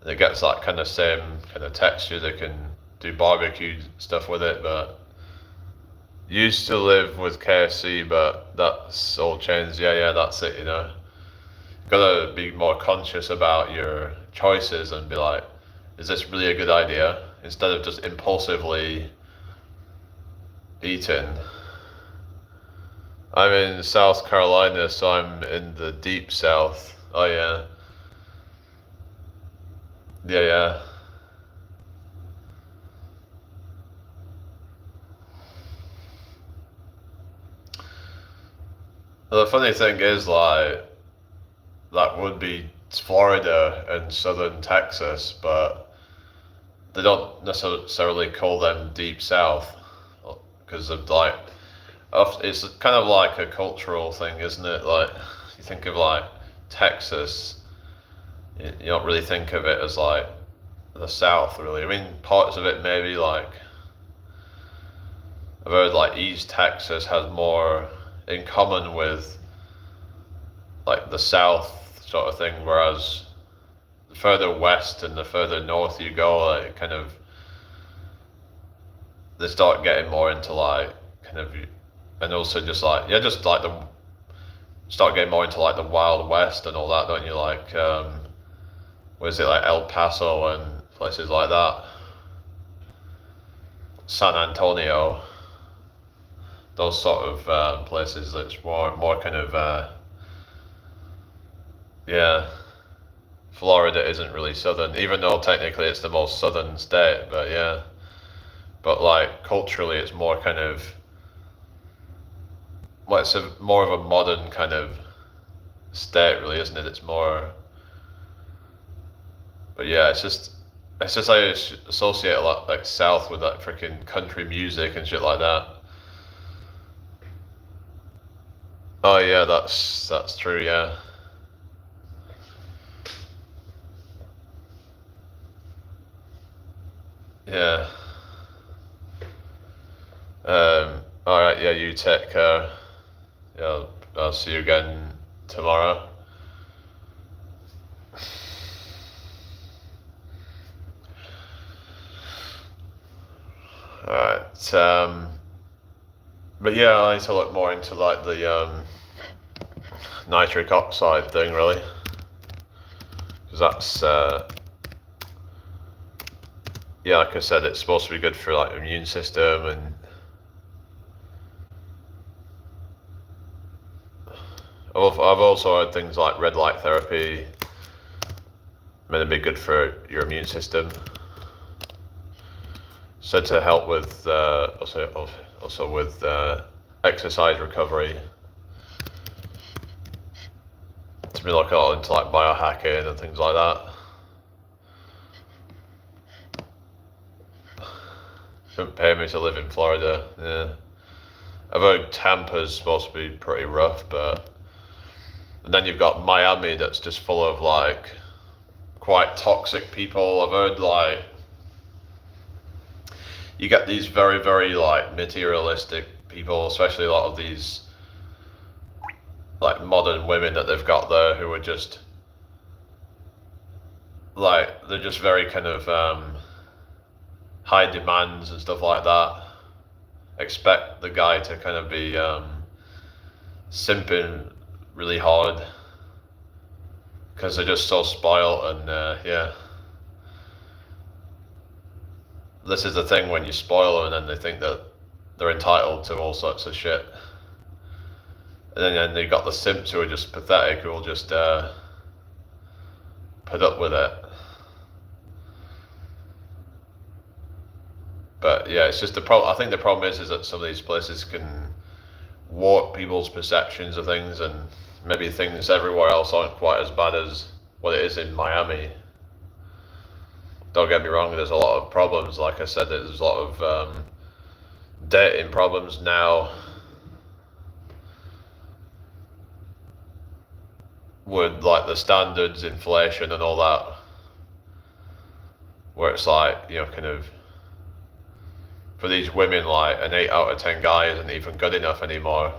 And it gets that kind of same kind of texture. They can do barbecue stuff with it, but used to live with KFC, but that's all changed. Yeah, that's it, you know. Gotta be more conscious about your choices and be like, is this really a good idea? Instead of just impulsively eating. I'm in South Carolina, so I'm in the deep south. Oh yeah. Yeah. The funny thing is, like, that would be Florida and southern Texas, but they don't necessarily call them deep south because of like, it's kind of like a cultural thing, isn't it? Like, you think of like Texas, you don't really think of it as like the South, really. I mean, parts of it maybe, like, I've heard like East Texas has more in common with like the South sort of thing, whereas the further west and the further north you go, like, kind of, they start getting more into like kind of, and also just like, yeah, just like the, start getting more into like the Wild West and all that, don't you? Like, where's it, like El Paso and places like that, San Antonio, those sort of places that's more kind of, yeah. Florida isn't really southern, even though technically it's the most southern state, but yeah. But like culturally, it's more kind of, well, it's more of a modern kind of state, really, isn't it? It's more, but yeah, it's just I associate a lot like South with that freaking country music and shit like that. Oh yeah, that's true. Yeah. Yeah. All right. Yeah. You take care. Yeah. I'll see you again tomorrow. All right. But yeah, I need to look more into like the nitric oxide thing, really, because that's yeah, like I said, it's supposed to be good for like the immune system, and I've also heard things like red light therapy may be good for your immune system. Said to help with also with exercise recovery. To be like all into like biohacking and things like that. Couldn't pay me to live in Florida. Yeah, I've heard Tampa's supposed to be pretty rough, but and then you've got Miami that's just full of like quite toxic people. I've heard like you get these very, very like materialistic people, especially a lot of these like modern women that they've got there who are just like, they're just very kind of high demands and stuff like that. Expect the guy to kind of be simping really hard because they're just so spoiled, and yeah. This is the thing when you spoil them, and then they think that they're entitled to all sorts of shit. And then they've got the simps who are just pathetic, who will just put up with it. But yeah, it's just the problem. I think the problem is that some of these places can warp people's perceptions of things, and maybe things everywhere else aren't quite as bad as what it is in Miami. Don't get me wrong, there's a lot of problems. Like I said, there's a lot of dating problems now with like the standards, inflation and all that, where it's like, you know, kind of, for these women, like an 8 out of 10 guy isn't even good enough anymore.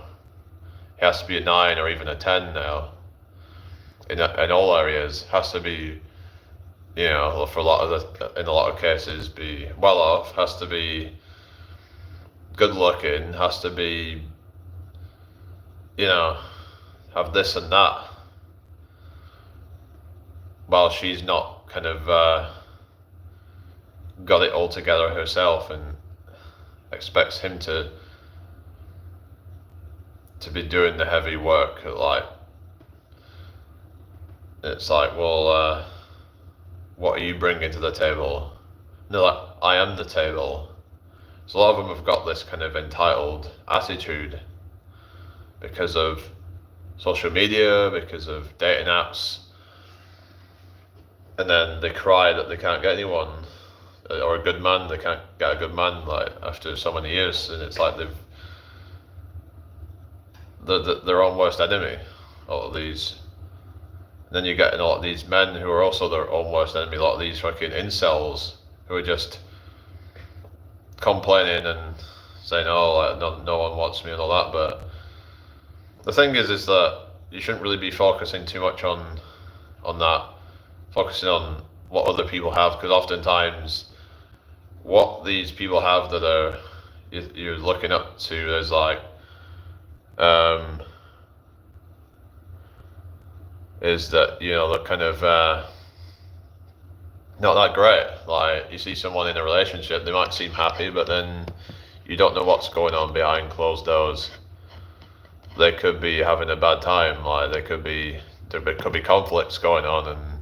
He has to be a 9 or even a 10 now. In all areas, has to be you know, for in a lot of cases, be well off, has to be good looking, has to be, you know, have this and that, while she's not kind of got it all together herself and expects him to be doing the heavy work. Like, it's like, well, what are you bringing to the table? And they're like, I am the table. So a lot of them have got this kind of entitled attitude because of social media, because of dating apps, and then they cry that they can't get anyone, or a good man, they can't get a good man, like, after so many years, and it's like they're their own worst enemy, all of these. And then you get a lot of these men who are also their own worst enemy, a lot of these fucking incels who are just complaining and saying, oh, like, no one wants me and all that. But the thing is that you shouldn't really be focusing too much on that, focusing on what other people have, because oftentimes what these people have that are you're looking up to is like is that, you know, they're kind of not that great. Like, you see someone in a relationship, they might seem happy, but then you don't know what's going on behind closed doors. They could be having a bad time. Like, there could be conflicts going on, and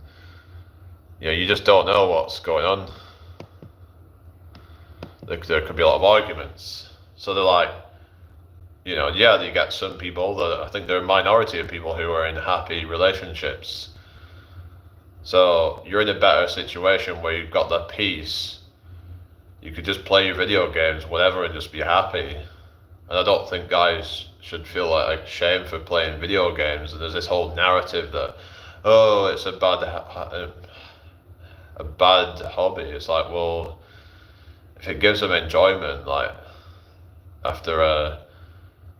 you know, you just don't know what's going on. There could be a lot of arguments. So they're like, you know, yeah, you get some people that, I think they're a minority of people who are in happy relationships. So you're in a better situation where you've got that peace. You could just play your video games, whatever, and just be happy. And I don't think guys should feel like shame for playing video games. And there's this whole narrative that, oh, it's a bad hobby. It's like, well, if it gives them enjoyment, like after a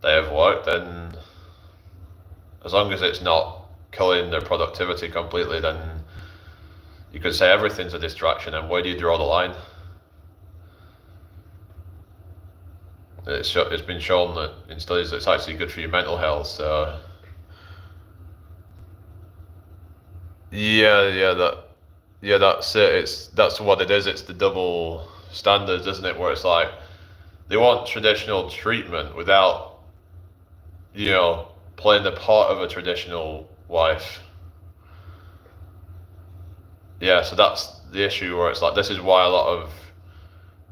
day of work, then as long as it's not killing their productivity completely, then you could say everything's a distraction. And where do you draw the line? It's been shown that in studies that it's actually good for your mental health. So that's it. That's what it is. It's the double standards, isn't it? Where it's like they want traditional treatment without, you know, playing the part of a traditional wife. Yeah, so that's the issue, where it's like, this is why a lot of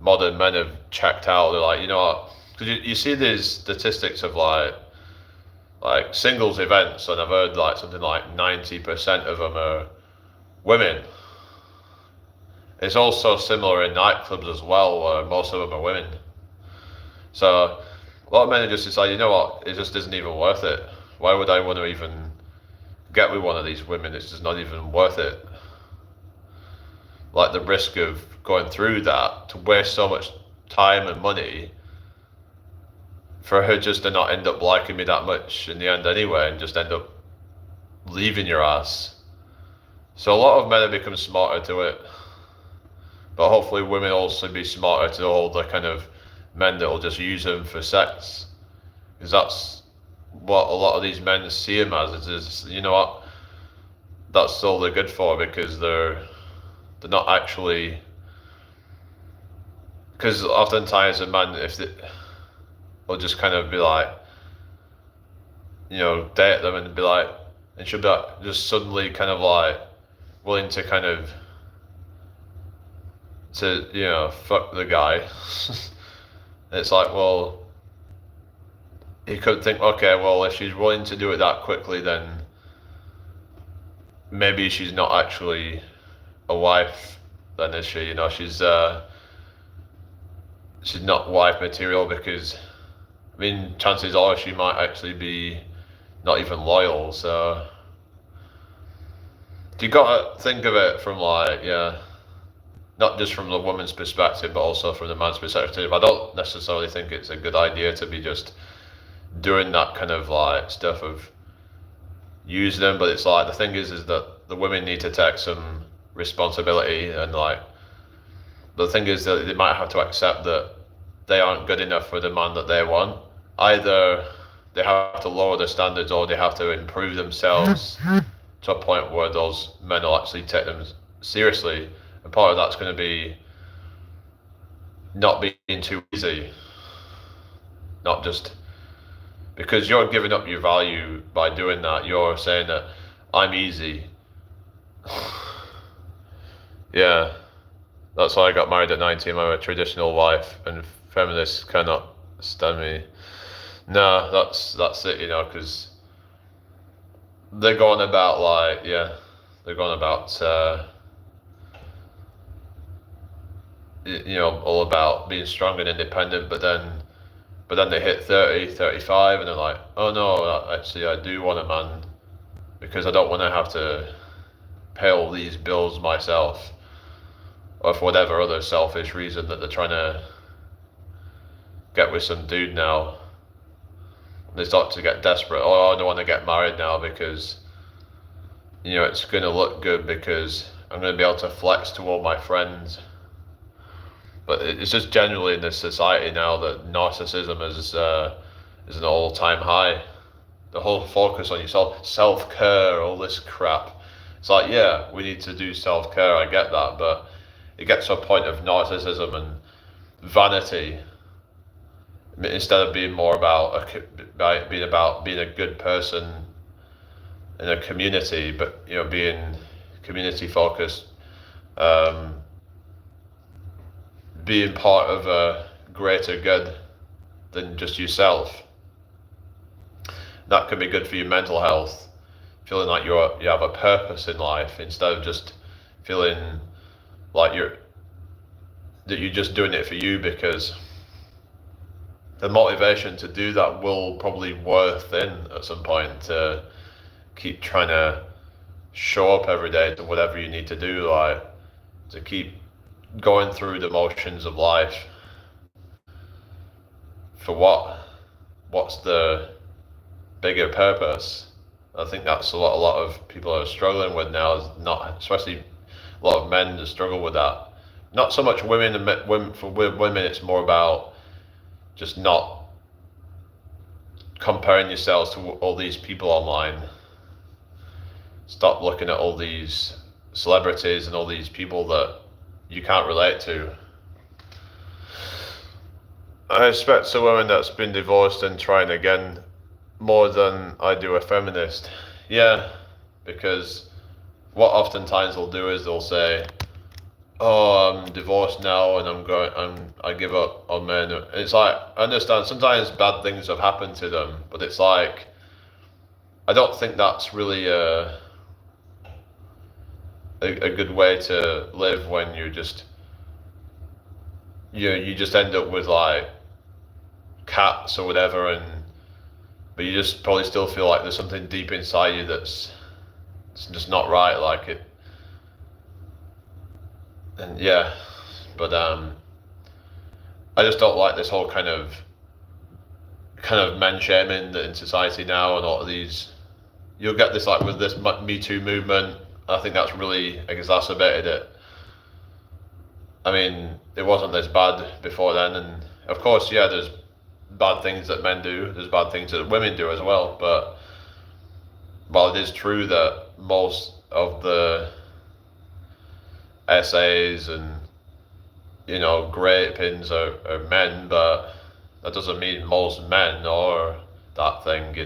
modern men have checked out. They're like, you know what? Because you see these statistics of like singles events, and I've heard like something like 90% of them are women. It's also similar in nightclubs as well, where most of them are women. So a lot of men are just decide, you know what, it just isn't even worth it. Why would I want to even get with one of these women? It's just not even worth it. Like, the risk of going through that, to waste so much time and money for her just to not end up liking me that much in the end anyway, and just end up leaving your ass. So a lot of men have become smarter to it, but hopefully women also be smarter to all the kind of men that will just use them for sex, because that's what a lot of these men see them as. Is, you know what, that's all they're good for, because they're not actually, because oftentimes a man, if they will just kind of be like, you know, date them and be like, and she'll be like, just suddenly kind of like willing to kind of you know, fuck the guy. It's like, well, you could think, okay, well, if she's willing to do it that quickly, then maybe she's not actually a wife, then, is she? You know, she's not wife material, because, I mean, chances are she might actually be not even loyal. So you gotta think of it from like, yeah, not just from the woman's perspective, but also from the man's perspective. I don't necessarily think it's a good idea to be just doing that kind of like stuff of use them, but it's like, the thing is that the women need to take some responsibility, and like the thing is that they might have to accept that they aren't good enough for the man that they want. Either they have to lower their standards or they have to improve themselves to a point where those men will actually take them seriously. And part of that's going to be not being too easy. Not just because you're giving up your value by doing that. You're saying that I'm easy. Yeah, that's why I got married at 19. I'm a traditional wife, and feminists cannot stand me. No, that's it, because they're going about they're going about all about being strong and independent, but then they hit 30, 35, and they're like, oh no, actually I do want a man because I don't want to have to pay all these bills myself, or for whatever other selfish reason that they're trying to get with some dude now. They start to get desperate. Oh, I don't want to get married now because it's going to look good because I'm going to be able to flex to all my friends. But it's just generally in this society now that narcissism is an all-time high. The whole focus on yourself, self-care, all this crap. It's like, yeah, we need to do self-care, I get that, but it gets to a point of narcissism and vanity instead of being more about being a good person in a community, but being community focused, being part of a greater good than just yourself. That can be good for your mental health, feeling like you have a purpose in life instead of just feeling like you're just doing it for you, because the motivation to do that will probably wear thin at some point, to keep trying to show up every day to whatever you need to do, like to keep going through the motions of life. For what? What's the bigger purpose? I think that's a lot of people are struggling with now, is not, especially a lot of men that struggle with that. Not so much women, and women, for women it's more about just not comparing yourselves to all these people online. Stop looking at all these celebrities and all these people that you can't relate to. I respect a woman that's been divorced and trying again more than I do a feminist. Yeah, because what oftentimes they'll do is they'll say, oh, I'm divorced now and I give up on men. It's like, I understand sometimes bad things have happened to them, but it's like, I don't think that's really a good way to live when you're just, you just end up with like cats or whatever, but you just probably still feel like there's something deep inside you that's just not right, like it. And yeah, but I just don't like this whole kind of men shaming in society now, and all of these. You'll get this like with this Me Too movement. I think that's really exacerbated it. I mean, it wasn't this bad before then, and of course, yeah, there's bad things that men do. There's bad things that women do as well. But while it is true that most of the essays and great pins are men, but that doesn't mean most men are that thing,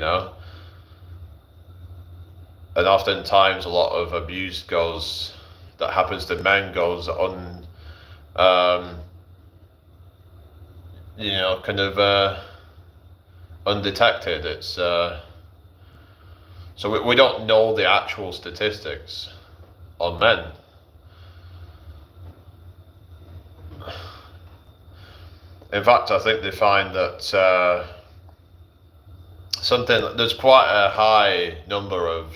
And oftentimes a lot of abuse that happens to men goes undetected. It's so we don't know the actual statistics on men. In fact, I think they find that there's quite a high number of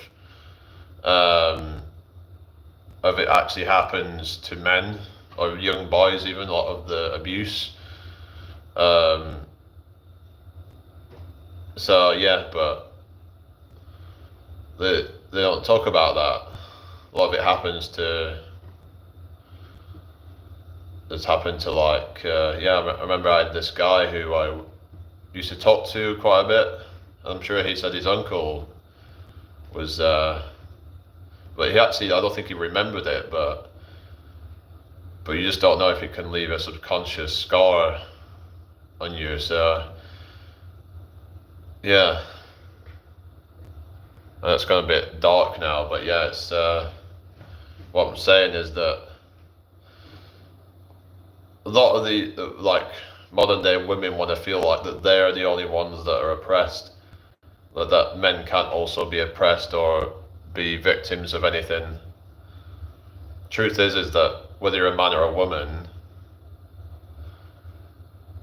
it actually happens to men or young boys, even a lot of the abuse. So yeah, but they don't talk about that. A lot of it happens to has happened to I remember I had this guy who I used to talk to quite a bit. I'm sure he said his uncle was, but he actually, I don't think he remembered it, but you just don't know if it can leave a subconscious scar on you. So yeah, and it's gone a bit dark now, but yeah, it's what I'm saying is that a lot of the modern day women want to feel like that they're the only ones that are oppressed, that men can't also be oppressed or be victims of anything. Truth is that whether you're a man or a woman,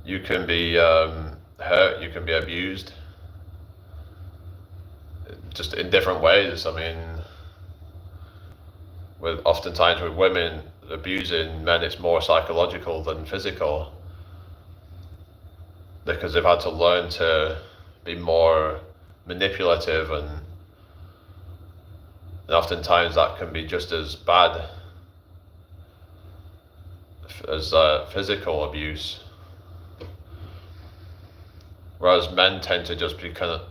you can be hurt, you can be abused, just in different ways. I mean, oftentimes with women abusing men, it's more psychological than physical, because they've had to learn to be more manipulative, and oftentimes that can be just as bad as physical abuse. Whereas men tend to just be kind of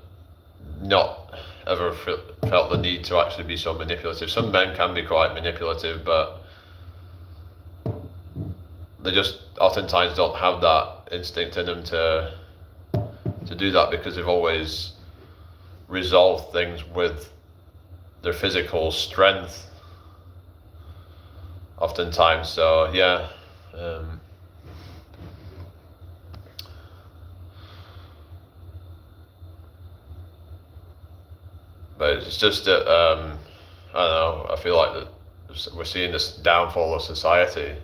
not ever felt the need to actually be so manipulative. Some men can be quite manipulative, but they just oftentimes don't have that instinct in them to do that, because they've always resolved things with their physical strength oftentimes. So yeah, but it's just that I don't know, I feel like that we're seeing this downfall of society,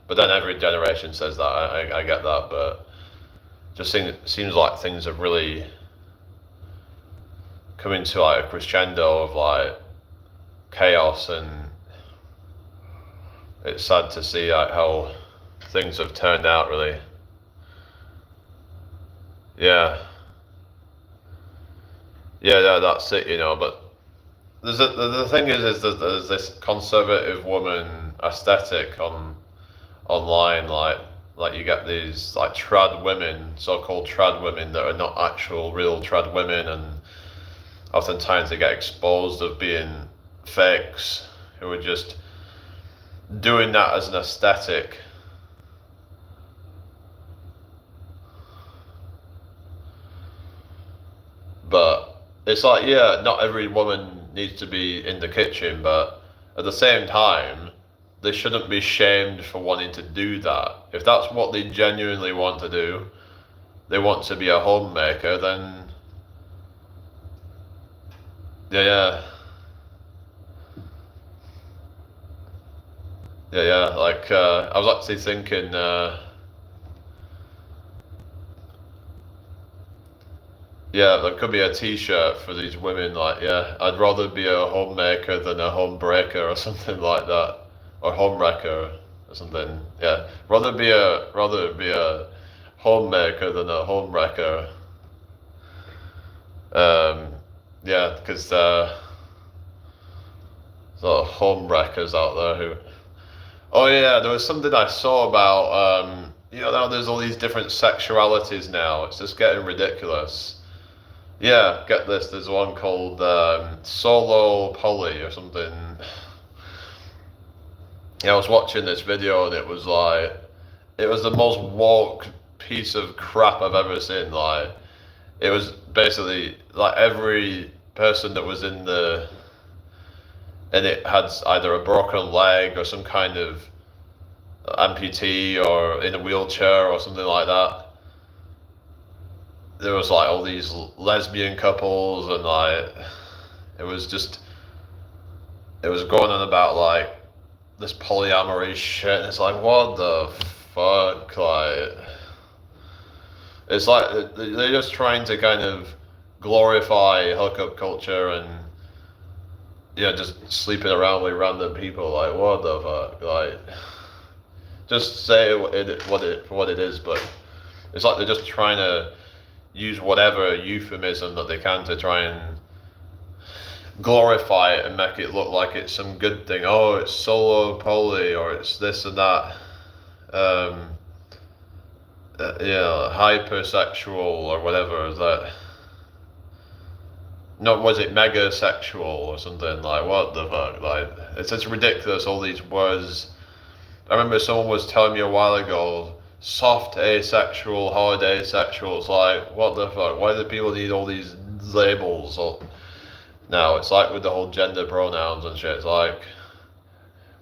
but then every generation says that. I get that, but just seems like things have really come into like a crescendo of like chaos, and it's sad to see like how things have turned out, really. Yeah, that's it, but the thing is that there's this conservative woman aesthetic online, like you get these like trad women, so-called trad women, that are not actual real trad women, and oftentimes they get exposed of being fakes, who are just doing that as an aesthetic. But it's like, yeah, not every woman needs to be in the kitchen, but at the same time, they shouldn't be shamed for wanting to do that. If that's what they genuinely want to do, they want to be a homemaker, then yeah. Like I was actually thinking, yeah, there could be a T-shirt for these women. Like, yeah, I'd rather be a homemaker than a homebreaker, or something like that, or homewrecker or something. Yeah, rather be a homemaker than a homewrecker. Yeah, because there's a lot of homewreckers out there who. Oh yeah, there was something I saw about, now there's all these different sexualities now. It's just getting ridiculous. Yeah, get this, there's one called solo poly or something. Yeah, I was watching this video, and it was the most woke piece of crap I've ever seen. Like, it was basically like every person that was in it had either a broken leg or some kind of amputee or in a wheelchair or something like that. There was like all these lesbian couples, and like it was going on about like this polyamory shit, and it's like, what the fuck? Like, it's like they're just trying to kind of glorify hookup culture and just sleeping around with random people. Like, what the fuck? Like, just say what it is. But it's like they're just trying to use whatever euphemism that they can to try and glorify it and make it look like it's some good thing. Oh, it's solo poly, or it's this and that. um, hypersexual or whatever. That not was it megasexual or something like what the fuck? Like it's just ridiculous. All these words. I remember someone was telling me a while ago, soft asexual, hard asexual. It's like what the fuck? Why do people need all these labels? Or now it's like with the whole gender pronouns and shit. It's like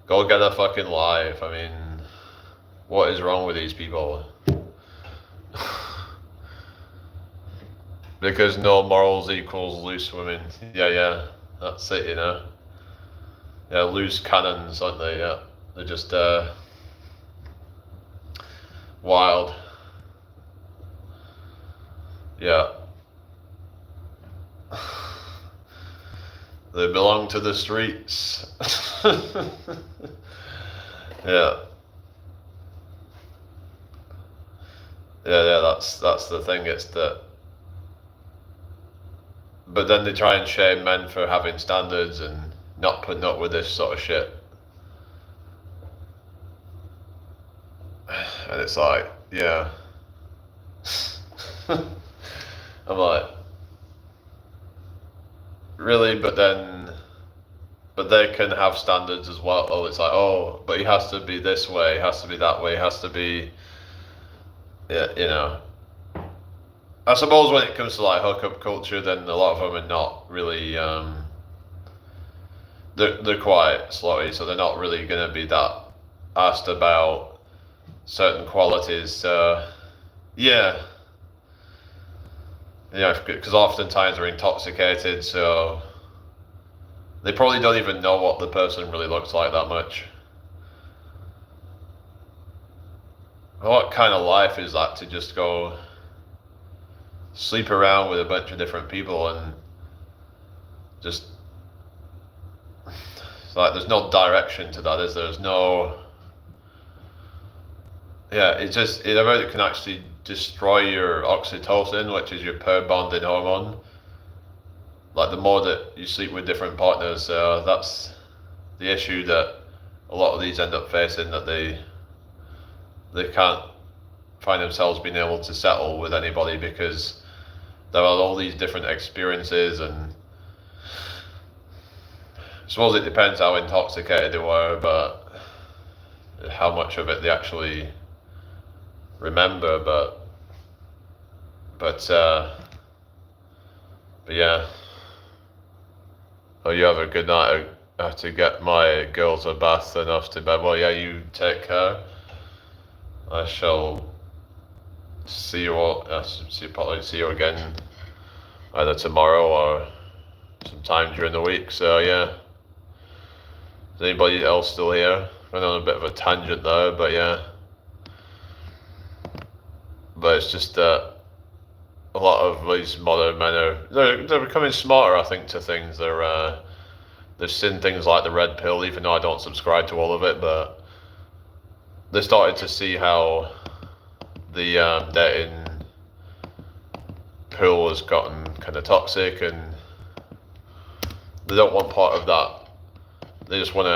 go get a fucking life. I mean, what is wrong with these people? Because no morals equals loose women. Yeah, that's it, you know. Yeah, loose cannons, aren't they? Yeah, they're just wild. Yeah. They belong to the streets. Yeah. Yeah, that's the thing. It's that. But then they try and shame men for having standards and not putting up with this sort of shit. And it's like, yeah. I'm like, really? But they can have standards as well. Oh, it's like, oh, but he has to be this way, he has to be that way, he has to be, yeah, you know. I suppose when it comes to like hookup culture, then a lot of them are not really, they're quite sloppy, so they're not really going to be that asked about certain qualities. So, yeah. Because oftentimes they're intoxicated, so they probably don't even know what the person really looks like that much. What kind of life is that to just go sleep around with a bunch of different people and just it's like there's no direction to that, is there? There's no it can actually destroy your oxytocin, which is your pair bonding hormone. Like the more that you sleep with different partners, that's the issue that a lot of these end up facing, that they can't find themselves being able to settle with anybody because there are all these different experiences, and I suppose it depends how intoxicated they were, but how much of it they actually remember. But yeah. Oh, you have a good night. I have to get my girls a bath and off to bed. Well, yeah, you take care. I shall see you all. Probably see you again either tomorrow or sometime during the week. So yeah. Is anybody else still here? Went on a bit of a tangent there, but yeah. But it's just that a lot of these modern men they're becoming smarter, I think, to things. They've seen things like the red pill, even though I don't subscribe to all of it, but they started to see how the dating pool has gotten kind of toxic, and they don't want part of that. They just want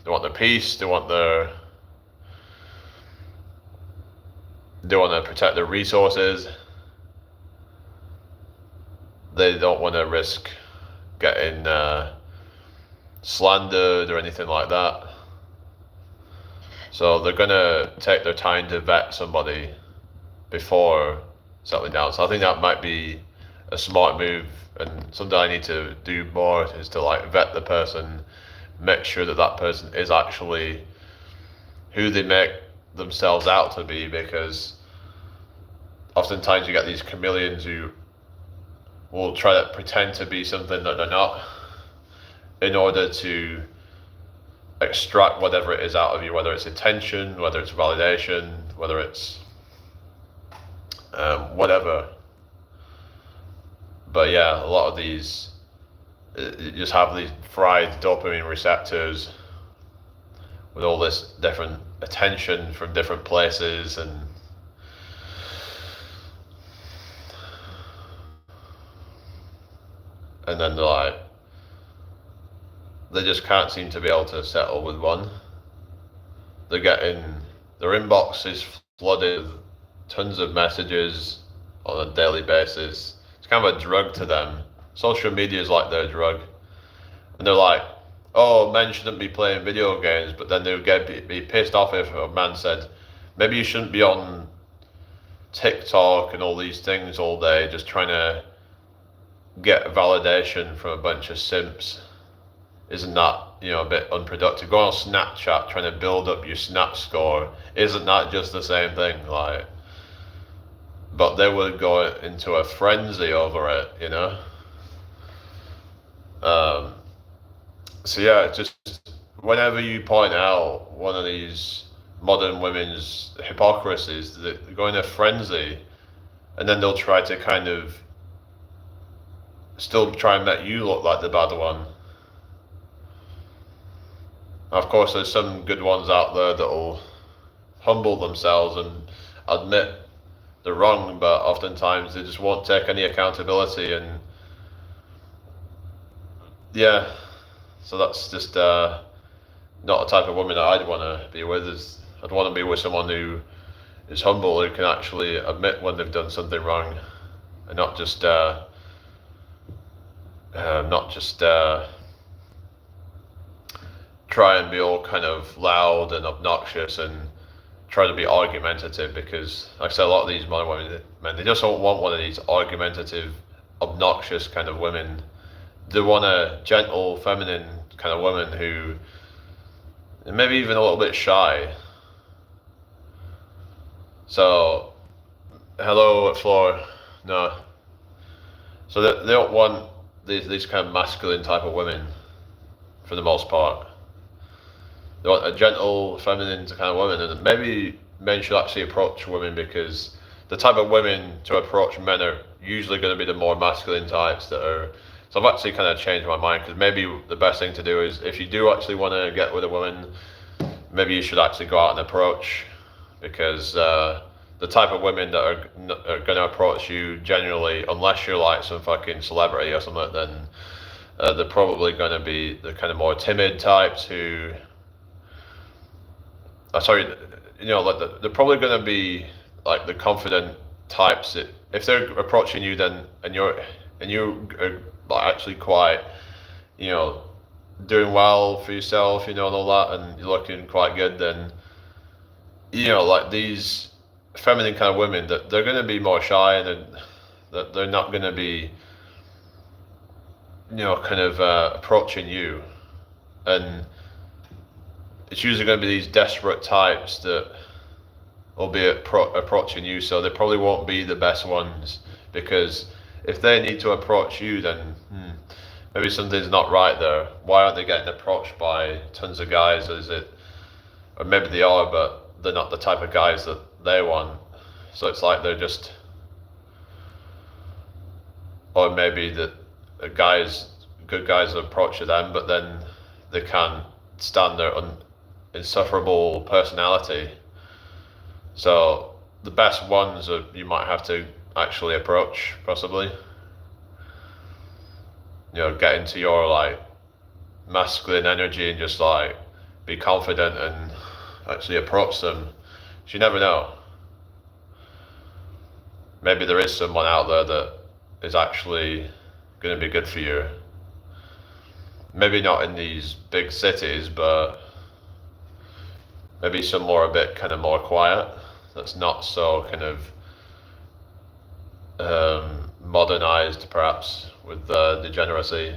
their peace. They want to protect their resources. They don't want to risk getting slandered or anything like that. So they're gonna take their time to vet somebody before settling down. So I think that might be a smart move, and something I need to do more is to like vet the person, make sure that that person is actually who they make themselves out to be, because oftentimes you get these chameleons who will try to pretend to be something that they're not in order to extract whatever it is out of you, whether it's attention, whether it's validation, whether it's whatever. But yeah, a lot of these, you just have these fried dopamine receptors with all this different attention from different places, and then they're like, they just can't seem to be able to settle with one. They're getting their inbox is flooded with tons of messages on a daily basis. It's kind of a drug to them. Social media is like their drug. And they're like, oh, men shouldn't be playing video games, but then they would be pissed off if a man said, maybe you shouldn't be on TikTok and all these things all day just trying to get validation from a bunch of simps. Isn't that, a bit unproductive? Go on Snapchat trying to build up your snap score. Isn't that just the same thing? Like, but they would go into a frenzy over it, So yeah, just whenever you point out one of these modern women's hypocrisies, they go in a frenzy, and then they'll try to kind of still try and make you look like the bad one. Of course, there's some good ones out there that'll humble themselves and admit they're wrong, but oftentimes they just won't take any accountability. And yeah, so that's just not a type of woman that I'd want to be with. I'd want to be with someone who is humble, who can actually admit when they've done something wrong, and not just try and be all kind of loud and obnoxious and try to be argumentative. Because, like I said, a lot of these modern men, they just don't want one of these argumentative, obnoxious kind of women. They want a gentle, feminine kind of woman who maybe even a little bit shy. So, hello, Floor. No. So they don't want these kind of masculine type of women, for the most part. They want a gentle, feminine kind of woman, and maybe men should actually approach women, because the type of women to approach men are usually going to be the more masculine types that are. So I've actually kind of changed my mind, because maybe the best thing to do is, if you do actually want to get with a woman, maybe you should actually go out and approach, because the type of women that are going to approach you generally, unless you're like some fucking celebrity or something, then they're probably going to be the kind of more timid types who. They're probably going to be like the confident types that if they're approaching you, then and you're actually quite, doing well for yourself, and all that, and you're looking quite good, then like these feminine kind of women, that they're going to be more shy, and that they're not going to be kind of approaching you. And it's usually going to be these desperate types that will be approaching you, so they probably won't be the best ones, because if they need to approach you, then maybe something's not right there. Why aren't they getting approached by tons of guys? Or maybe they are, but they're not the type of guys that they want. So it's like they're just, or maybe the good guys approach them, but then they can't stand their insufferable personality. So the best ones are, you might have to actually approach, possibly. Get into your like masculine energy and just like be confident and actually approach them. So you never know. Maybe there is someone out there that is actually going to be good for you. Maybe not in these big cities, but maybe somewhere a bit kind of more quiet, that's not so kind of modernized, perhaps, with degeneracy.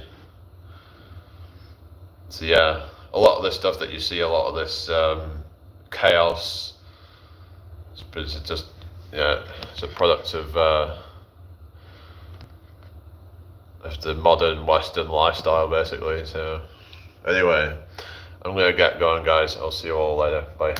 So yeah, a lot of this stuff that you see, a lot of this chaos, it's just, it's a product of the modern Western lifestyle, basically. So anyway, I'm gonna get going, guys. I'll see you all later. Bye.